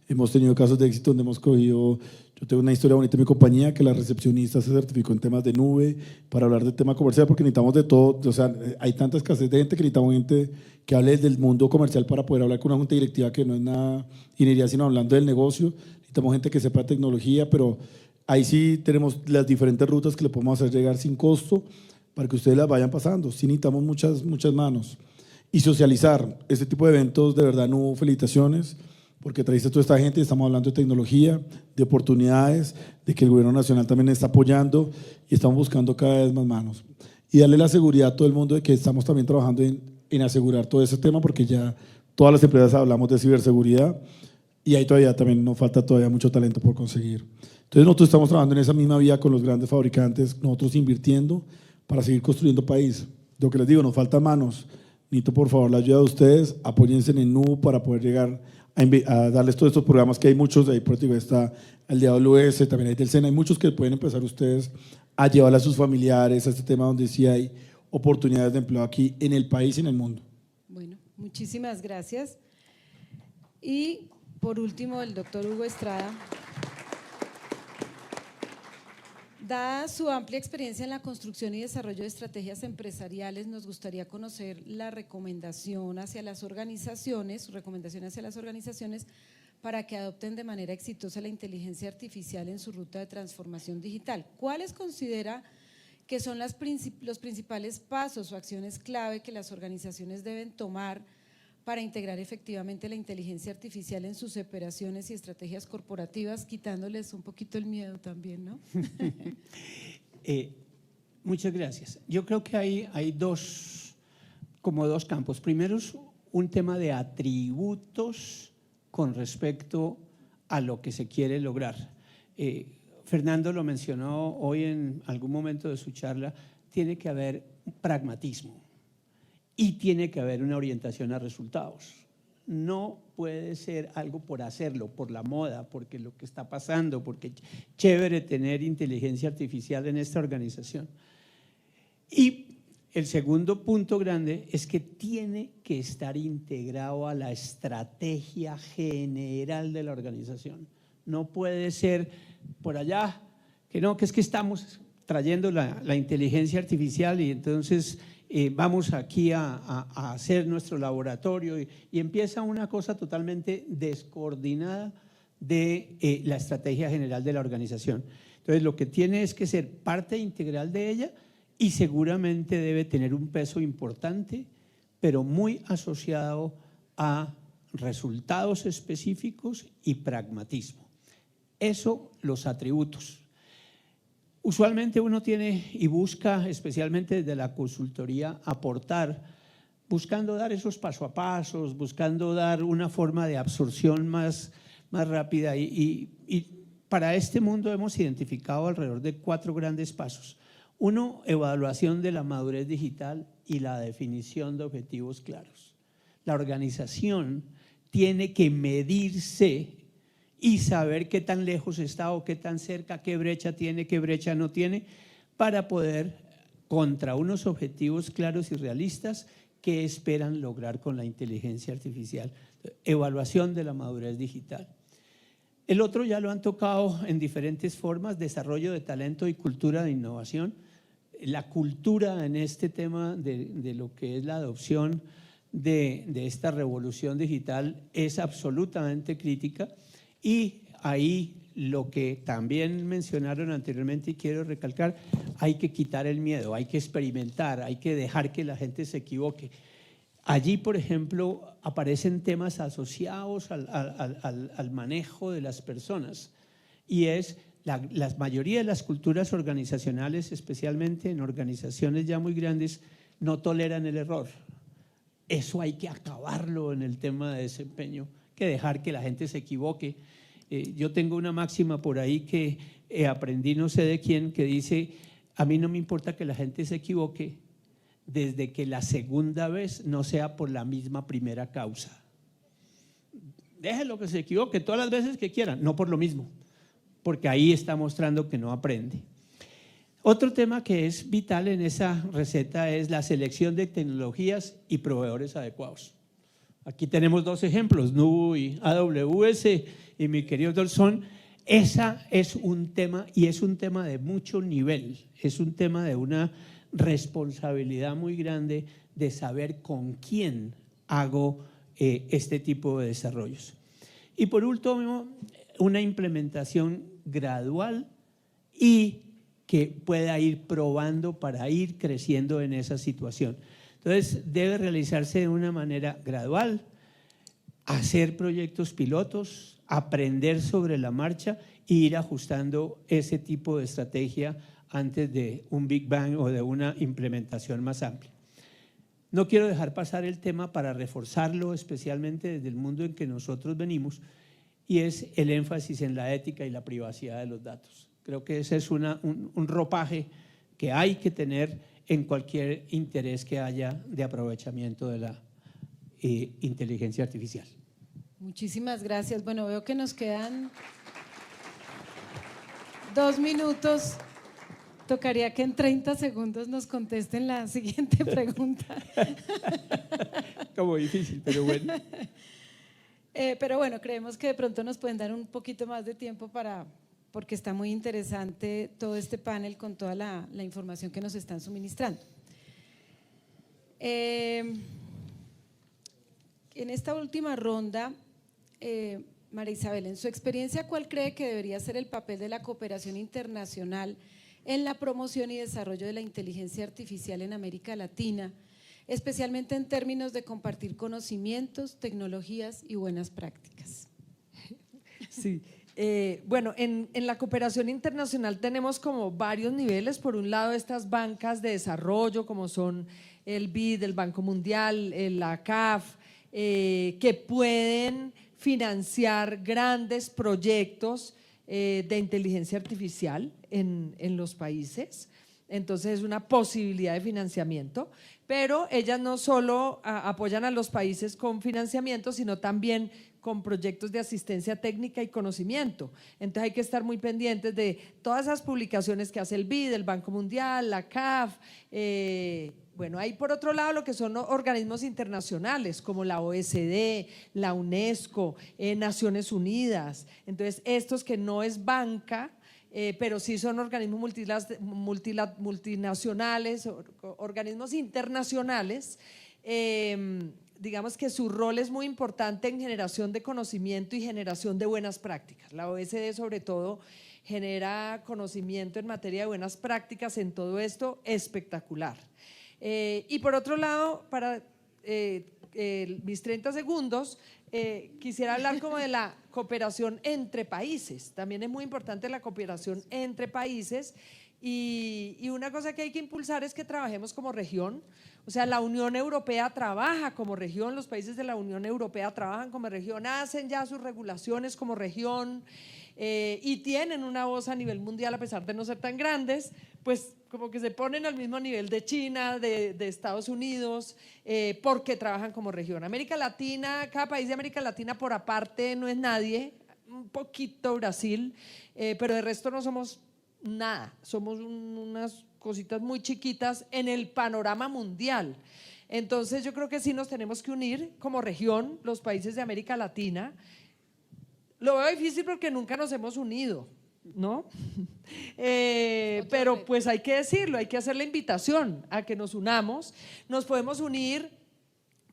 Hemos tenido casos de éxito donde hemos cogido, yo tengo una historia bonita en mi compañía, que la recepcionista se certificó en temas de nube, para hablar del tema comercial, porque necesitamos de todo, o sea, hay tanta escasez de gente que necesitamos gente que hable del mundo comercial para poder hablar con una junta directiva que no es nada ingeniería, sino hablando del negocio. Necesitamos gente que sepa tecnología, pero ahí sí tenemos las diferentes rutas que le podemos hacer llegar sin costo para que ustedes las vayan pasando. Sí necesitamos muchas manos. Y socializar este tipo de eventos, de verdad, no, felicitaciones, porque trajiste a toda esta gente, estamos hablando de tecnología, de oportunidades, de que el gobierno nacional también está apoyando y estamos buscando cada vez más manos. Y darle la seguridad a todo el mundo de que estamos también trabajando en asegurar todo ese tema, porque ya todas las empresas hablamos de ciberseguridad y ahí todavía también nos falta todavía mucho talento por conseguir. Entonces nosotros estamos trabajando en esa misma vía con los grandes fabricantes, nosotros invirtiendo para seguir construyendo país. Lo que les digo, nos faltan manos. Necesito por favor la ayuda de ustedes, apóyense en Nuvo para poder llegar a darles todos estos programas que hay muchos, ahí por ejemplo está el de AWS, también hay del SENA, hay muchos que pueden empezar ustedes a llevar a sus familiares a este tema donde sí hay oportunidades de empleo aquí en el país y en el mundo. Bueno, muchísimas gracias. Y por último, el doctor Hugo Estrada. Dada su amplia experiencia en la construcción y desarrollo de estrategias empresariales, nos gustaría conocer la recomendación hacia las organizaciones, su recomendación hacia las organizaciones para que adopten de manera exitosa la inteligencia artificial en su ruta de transformación digital. ¿Cuáles considera que son los principales pasos o acciones clave que las organizaciones deben tomar para integrar efectivamente la inteligencia artificial en sus operaciones y estrategias corporativas, quitándoles un poquito el miedo también, ¿no? Muchas gracias. Yo creo que hay dos campos. Primero es un tema de atributos con respecto a lo que se quiere lograr. Fernando lo mencionó hoy en algún momento de su charla, tiene que haber pragmatismo. Y tiene que haber una orientación a resultados. No puede ser algo por hacerlo, por la moda, porque lo que está pasando, porque chévere tener inteligencia artificial en esta organización. Y el segundo punto grande es que tiene que estar integrado a la estrategia general de la organización. No puede ser por allá, que es que estamos trayendo la inteligencia artificial y entonces vamos aquí a hacer nuestro laboratorio y empieza una cosa totalmente descoordinada de la estrategia general de la organización. Entonces lo que tiene es que ser parte integral de ella y seguramente debe tener un peso importante, pero muy asociado a resultados específicos y pragmatismo. Eso, los atributos. Usualmente uno tiene y busca, especialmente desde la consultoría, aportar, buscando dar esos paso a pasos, buscando dar una forma de absorción más rápida. Y para este mundo hemos identificado alrededor de 4 grandes pasos. Uno, evaluación de la madurez digital y la definición de objetivos claros. La organización tiene que medirse y saber qué tan lejos está o qué tan cerca, qué brecha tiene, qué brecha no tiene, para poder, contra unos objetivos claros y realistas, qué esperan lograr con la inteligencia artificial. Evaluación de la madurez digital. El otro ya lo han tocado en diferentes formas, desarrollo de talento y cultura de innovación. la cultura en este tema de lo que es la adopción de esta revolución digital es absolutamente crítica, y ahí lo que también mencionaron anteriormente y quiero recalcar, hay que quitar el miedo, hay que experimentar, hay que dejar que la gente se equivoque. Allí, por ejemplo, aparecen temas asociados al manejo de las personas, y es la mayoría de las culturas organizacionales, especialmente en organizaciones ya muy grandes, no toleran el error. Eso hay que acabarlo en el tema de desempeño, que dejar que la gente se equivoque. Yo tengo una máxima por ahí que aprendí no sé de quién, que dice: a mí no me importa que la gente se equivoque desde que la segunda vez no sea por la misma primera causa. Déjenlo que se equivoque todas las veces que quieran, no por lo mismo, porque ahí está mostrando que no aprende. Otro tema que es vital en esa receta es la selección de tecnologías y proveedores adecuados. Aquí tenemos dos ejemplos, Nubu y AWS, y mi querido Dolson. Esa es un tema, y es un tema de mucho nivel, es un tema de una responsabilidad muy grande de saber con quién hago este tipo de desarrollos. Y por último, una implementación gradual y que pueda ir probando para ir creciendo en esa situación. Entonces, debe realizarse de una manera gradual, hacer proyectos pilotos, aprender sobre la marcha e ir ajustando ese tipo de estrategia antes de un Big Bang o de una implementación más amplia. No quiero dejar pasar el tema para reforzarlo, especialmente desde el mundo en que nosotros venimos, y es el énfasis en la ética y la privacidad de los datos. Creo que ese es un ropaje que hay que tener en cualquier interés que haya de aprovechamiento de la inteligencia artificial. Muchísimas gracias. Bueno, veo que nos quedan 2 minutos. Tocaría que en 30 segundos nos contesten la siguiente pregunta. Como difícil, pero bueno. Pero bueno, creemos que de pronto nos pueden dar un poquito más de tiempo porque está muy interesante todo este panel con toda la información que nos están suministrando. En esta última ronda, María Isabel, en su experiencia, ¿cuál cree que debería ser el papel de la cooperación internacional en la promoción y desarrollo de la inteligencia artificial en América Latina, especialmente en términos de compartir conocimientos, tecnologías y buenas prácticas? Sí. Bueno, en la cooperación internacional tenemos como varios niveles. Por un lado, estas bancas de desarrollo como son el BID, el Banco Mundial, la CAF, que pueden financiar grandes proyectos de inteligencia artificial en los países. Entonces es una posibilidad de financiamiento, pero ellas no solo apoyan a los países con financiamiento, sino también con proyectos de asistencia técnica y conocimiento. Entonces hay que estar muy pendientes de todas esas publicaciones que hace el BID, el Banco Mundial, la CAF. Bueno, hay por otro lado lo que son organismos internacionales como la OSD, la UNESCO, Naciones Unidas. Entonces estos que no es banca, pero sí son organismos multinacionales, organismos internacionales, digamos que su rol es muy importante en generación de conocimiento y generación de buenas prácticas. La OSD sobre todo genera conocimiento en materia de buenas prácticas en todo esto espectacular. Y por otro lado, para mis 30 segundos, quisiera hablar como de la cooperación entre países. También es muy importante la cooperación entre países y una cosa que hay que impulsar es que trabajemos como región. O sea, la Unión Europea trabaja como región, los países de la Unión Europea trabajan como región, hacen ya sus regulaciones como región y tienen una voz a nivel mundial a pesar de no ser tan grandes, pues como que se ponen al mismo nivel de China, de Estados Unidos, porque trabajan como región. América Latina, cada país de América Latina por aparte no es nadie, un poquito Brasil, pero de resto no somos nada, somos unas cositas muy chiquitas en el panorama mundial. Entonces yo creo que sí nos tenemos que unir como región, los países de América Latina. Lo veo difícil porque nunca nos hemos unido. ¿no? Pero pues hay que decirlo, hay que hacer la invitación a que nos unamos. Nos podemos unir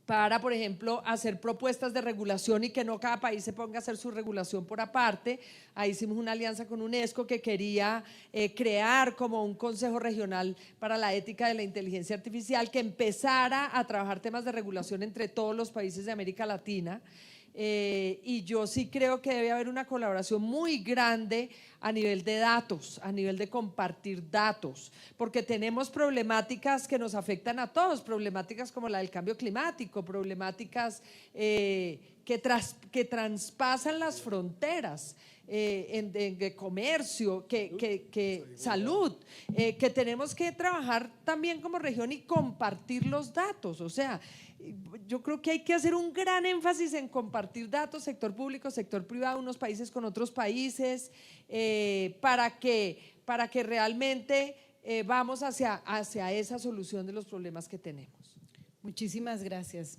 para, por ejemplo, hacer propuestas de regulación y que no cada país se ponga a hacer su regulación por aparte. Ahí hicimos una alianza con UNESCO que quería crear como un consejo regional para la ética de la inteligencia artificial que empezara a trabajar temas de regulación entre todos los países de América Latina. Y yo sí creo que debe haber una colaboración muy grande a nivel de datos, a nivel de compartir datos, porque tenemos problemáticas que nos afectan a todos, problemáticas como la del cambio climático, problemáticas que traspasan las fronteras. De comercio, salud, que tenemos que trabajar también como región y compartir los datos. O sea, yo creo que hay que hacer un gran énfasis en compartir datos, sector público, sector privado, unos países con otros países, para que realmente vamos hacia esa solución de los problemas que tenemos. Muchísimas gracias.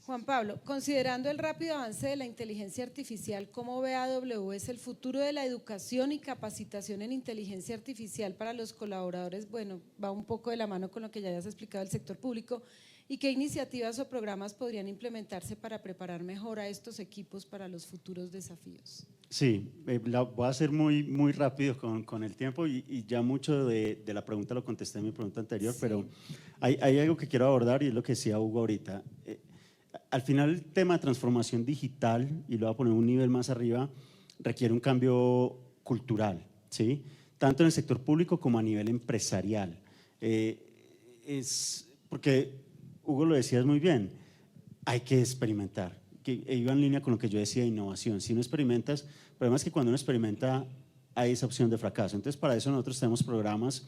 Juan Pablo, considerando el rápido avance de la inteligencia artificial, ¿cómo ve AWS el futuro de la educación y capacitación en inteligencia artificial para los colaboradores? Bueno, va un poco de la mano con lo que ya hayas explicado del sector público. ¿Y qué iniciativas o programas podrían implementarse para preparar mejor a estos equipos para los futuros desafíos? Sí, voy a ser muy rápido con el tiempo y ya mucho de la pregunta lo contesté en mi pregunta anterior, sí. Pero hay algo que quiero abordar y es lo que decía Hugo ahorita. Al final el tema de transformación digital, y lo voy a poner un nivel más arriba, requiere un cambio cultural, ¿sí? Tanto en el sector público como a nivel empresarial. Porque Hugo lo decías muy bien, hay que experimentar, que iba en línea con lo que yo decía de innovación. Si no experimentas, el problema es que cuando uno experimenta hay esa opción de fracaso. Entonces para eso nosotros tenemos programas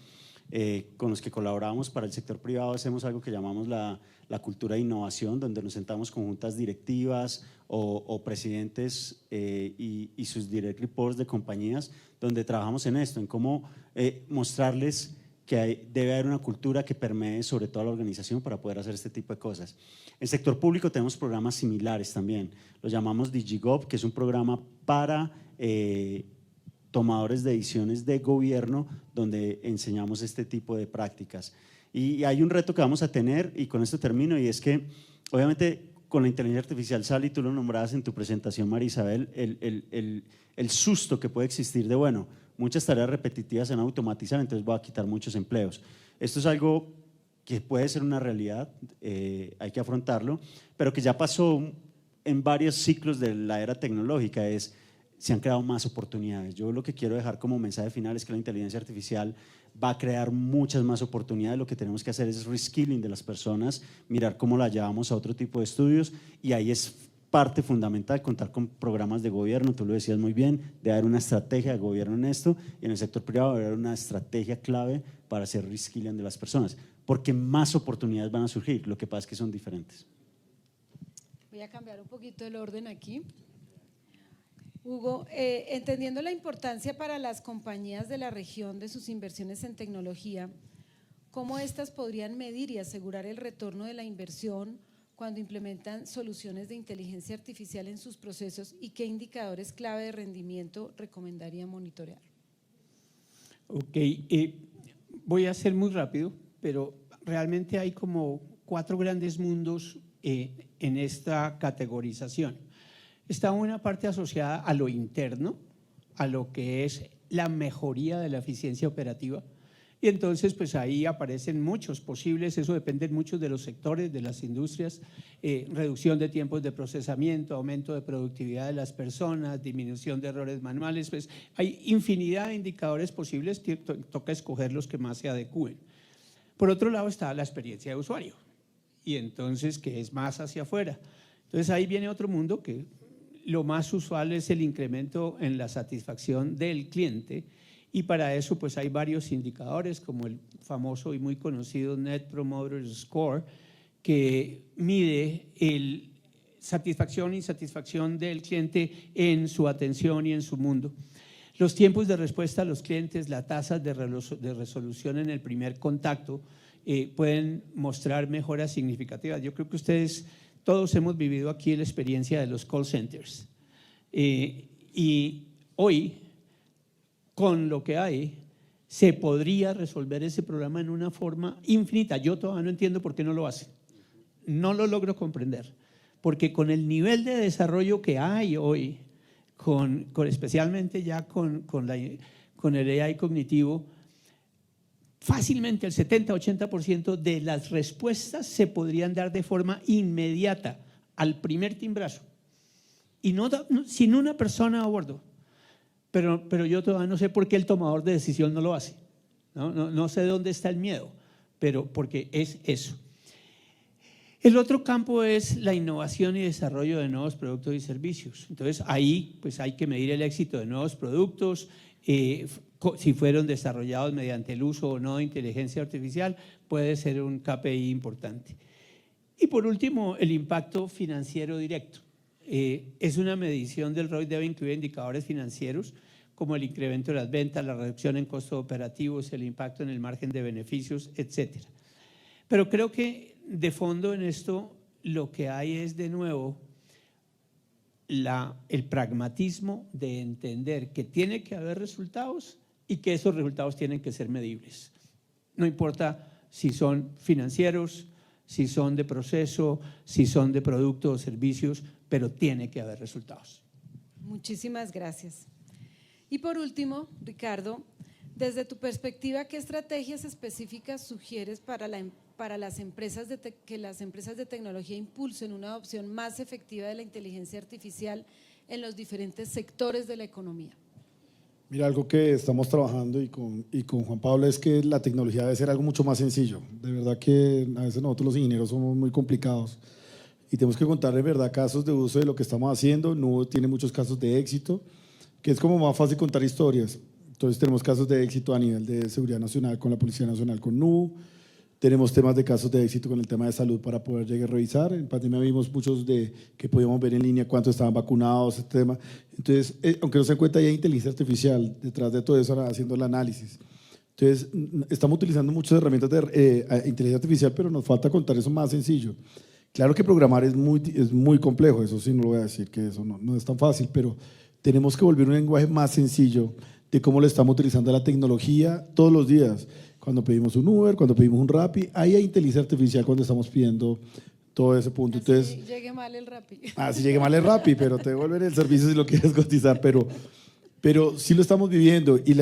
con los que colaboramos. Para el sector privado hacemos algo que llamamos la cultura de innovación, donde nos sentamos con juntas directivas o presidentes y sus direct reports de compañías, donde trabajamos en esto, en cómo mostrarles que debe haber una cultura que permee sobre toda la organización para poder hacer este tipo de cosas. En el sector público tenemos programas similares también, lo llamamos DigiGov, que es un programa para tomadores de decisiones de gobierno, donde enseñamos este tipo de prácticas. Y hay un reto que vamos a tener, y con esto termino, y es que obviamente con la inteligencia artificial sale, y tú lo nombrabas en tu presentación, María Isabel, el susto que puede existir de, bueno, muchas tareas repetitivas se van a automatizar, entonces voy a quitar muchos empleos. Esto es algo que puede ser una realidad, hay que afrontarlo, pero que ya pasó en varios ciclos de la era tecnológica, se han creado más oportunidades. Yo lo que quiero dejar como mensaje final es que la inteligencia artificial va a crear muchas más oportunidades. Lo que tenemos que hacer es reskilling de las personas, mirar cómo la llevamos a otro tipo de estudios, y ahí es parte fundamental contar con programas de gobierno. Tú lo decías muy bien, de haber una estrategia de gobierno en esto, y en el sector privado debe haber una estrategia clave para hacer reskilling de las personas, porque más oportunidades van a surgir, lo que pasa es que son diferentes. Voy a cambiar un poquito el orden aquí. Hugo, entendiendo la importancia para las compañías de la región de sus inversiones en tecnología, ¿cómo estas podrían medir y asegurar el retorno de la inversión cuando implementan soluciones de inteligencia artificial en sus procesos, y qué indicadores clave de rendimiento recomendaría monitorear? Ok, voy a ser muy rápido, pero realmente hay como 4 grandes mundos en esta categorización. Está una parte asociada a lo interno, a lo que es la mejoría de la eficiencia operativa, y entonces pues ahí aparecen muchos posibles, eso depende mucho de los sectores, de las industrias, reducción de tiempos de procesamiento, aumento de productividad de las personas, disminución de errores manuales, pues hay infinidad de indicadores posibles, toca escoger los que más se adecúen. Por otro lado está la experiencia de usuario, y entonces que es más hacia afuera. Entonces ahí viene otro mundo que lo más usual es el incremento en la satisfacción del cliente, y para eso pues hay varios indicadores como el famoso y muy conocido Net Promoter Score, que mide el satisfacción e insatisfacción del cliente en su atención y en su mundo. Los tiempos de respuesta a los clientes, la tasa de resolución en el primer contacto pueden mostrar mejoras significativas. Yo creo que ustedes todos hemos vivido aquí la experiencia de los call centers, y hoy con lo que hay, se podría resolver ese problema en una forma infinita. Yo todavía no entiendo por qué no lo hace. No lo logro comprender. Porque con el nivel de desarrollo que hay hoy, especialmente ya con el AI cognitivo, fácilmente el 70-80% de las respuestas se podrían dar de forma inmediata, al primer timbrazo, y sin una persona a bordo. Pero yo todavía no sé por qué el tomador de decisión no lo hace. No sé dónde está el miedo, pero porque es eso. El otro campo es la innovación y desarrollo de nuevos productos y servicios. Entonces, ahí pues hay que medir el éxito de nuevos productos, si fueron desarrollados mediante el uso o no de inteligencia artificial, puede ser un KPI importante. Y por último, el impacto financiero directo. Es una medición del ROI, debe incluir indicadores financieros como el incremento de las ventas, la reducción en costos operativos, el impacto en el margen de beneficios, etcétera. Pero creo que de fondo en esto lo que hay es de nuevo el pragmatismo de entender que tiene que haber resultados y que esos resultados tienen que ser medibles. No importa si son financieros, si son de proceso, si son de productos o servicios, pero tiene que haber resultados. Muchísimas gracias. Y por último, Ricardo, desde tu perspectiva, ¿qué estrategias específicas sugieres para las empresas que las empresas de tecnología impulsen una adopción más efectiva de la inteligencia artificial en los diferentes sectores de la economía? Mira, algo que estamos trabajando y con Juan Pablo es que la tecnología debe ser algo mucho más sencillo. De verdad que a veces nosotros los ingenieros somos muy complicados y tenemos que contar de verdad casos de uso de lo que estamos haciendo. Nubo tiene muchos casos de éxito, que es como más fácil contar historias. Entonces tenemos casos de éxito a nivel de seguridad nacional con la Policía Nacional con Nubo. Tenemos temas de casos de éxito con el tema de salud para poder llegar a revisar. En pandemia vimos muchos que podíamos ver en línea cuántos estaban vacunados, este tema. Entonces, aunque no se den cuenta, ya hay inteligencia artificial detrás de todo eso haciendo el análisis. Entonces, estamos utilizando muchas herramientas de inteligencia artificial, pero nos falta contar eso más sencillo. Claro que programar es muy complejo, eso sí no lo voy a decir, que eso no es tan fácil, pero tenemos que volver un lenguaje más sencillo de cómo le estamos utilizando la tecnología todos los días. Cuando pedimos un Uber, cuando pedimos un Rappi, ahí hay inteligencia artificial cuando estamos pidiendo todo ese punto. Entonces, así llegue mal el Rappi. Así llegue mal el Rappi, pero te devuelven el servicio si lo quieres cotizar, pero sí lo estamos viviendo y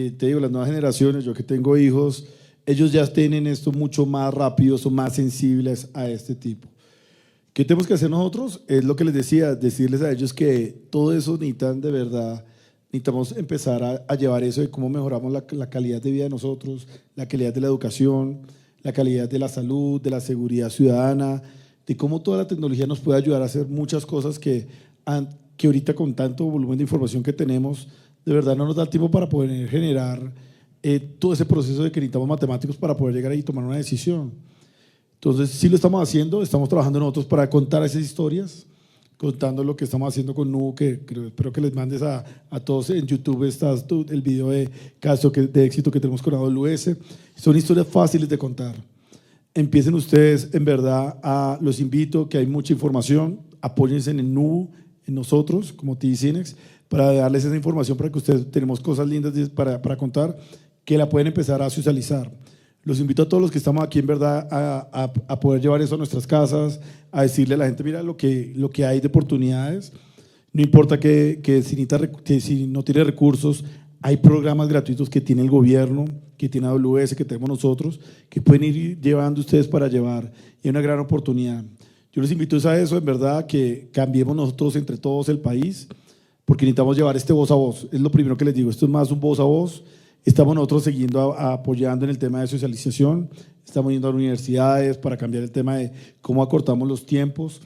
te digo, las nuevas generaciones, yo que tengo hijos, ellos ya tienen esto mucho más rápido, son más sensibles a este tipo. ¿Qué tenemos que hacer nosotros? Es lo que les decía, decirles a ellos que todo eso necesitan de verdad. Necesitamos empezar a llevar eso de cómo mejoramos la calidad de vida de nosotros, la calidad de la educación, la calidad de la salud, de la seguridad ciudadana, de cómo toda la tecnología nos puede ayudar a hacer muchas cosas que ahorita con tanto volumen de información que tenemos, de verdad no nos da tiempo para poder generar todo ese proceso de que necesitamos matemáticos para poder llegar ahí y tomar una decisión. Entonces, sí lo estamos haciendo, estamos trabajando nosotros para contar esas historias, contando lo que estamos haciendo con Nubo, que espero que les mandes a todos en YouTube el video de caso de éxito que tenemos con AWS. Son historias fáciles de contar. Empiecen ustedes, en verdad, los invito, que hay mucha información, apóyense en Nubo, en nosotros, como TD-SYNNEX, para darles esa información para que ustedes tenemos cosas lindas para contar, que la pueden empezar a socializar. Los invito a todos los que estamos aquí, en verdad, a poder llevar eso a nuestras casas, a decirle a la gente, mira lo que hay de oportunidades. No importa que si no tiene recursos, hay programas gratuitos que tiene el gobierno, que tiene AWS, que tenemos nosotros, que pueden ir llevando ustedes para llevar. Y hay una gran oportunidad. Yo les invito a eso, en verdad, que cambiemos nosotros entre todos el país, porque necesitamos llevar este voz a voz. Es lo primero que les digo, esto es más un voz a voz. Estamos nosotros siguiendo apoyando en el tema de socialización, estamos yendo a las universidades para cambiar el tema de cómo acortamos los tiempos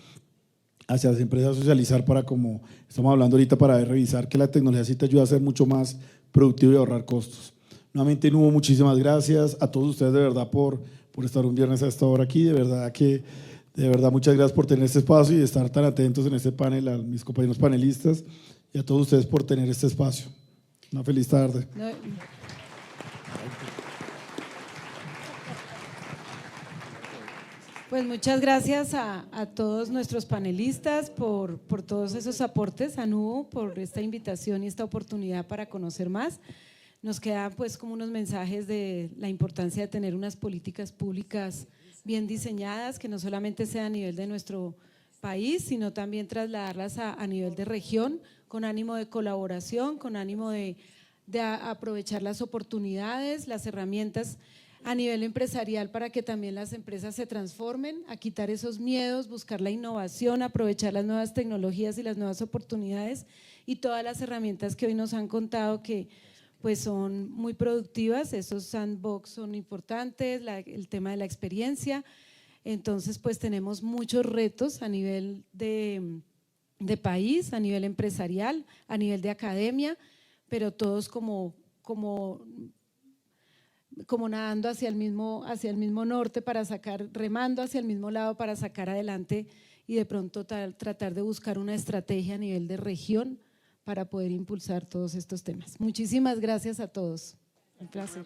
hacia las empresas a socializar para, como estamos hablando ahorita, para revisar que la tecnología sí te ayuda a ser mucho más productivo y ahorrar costos. Nuevamente, Nubo, muchísimas gracias a todos ustedes de verdad por estar un viernes a esta hora aquí, de verdad muchas gracias por tener este espacio y de estar tan atentos en este panel, a mis compañeros panelistas y a todos ustedes por tener este espacio. Una feliz tarde. Pues muchas gracias a todos nuestros panelistas por todos esos aportes, a Nubo por esta invitación y esta oportunidad para conocer más. Nos quedan pues como unos mensajes de la importancia de tener unas políticas públicas bien diseñadas, que no solamente sea a nivel de nuestro país, sino también trasladarlas a nivel de región, con ánimo de colaboración, con ánimo de aprovechar las oportunidades, las herramientas a nivel empresarial para que también las empresas se transformen, a quitar esos miedos, buscar la innovación, aprovechar las nuevas tecnologías y las nuevas oportunidades y todas las herramientas que hoy nos han contado que pues son muy productivas. Esos sandbox son importantes, el tema de la experiencia. Entonces pues tenemos muchos retos a nivel de país, a nivel empresarial, a nivel de academia, pero todos como nadando hacia el mismo norte para sacar, remando hacia el mismo lado para sacar adelante y de pronto tratar de buscar una estrategia a nivel de región para poder impulsar todos estos temas. Muchísimas gracias a todos. Un placer.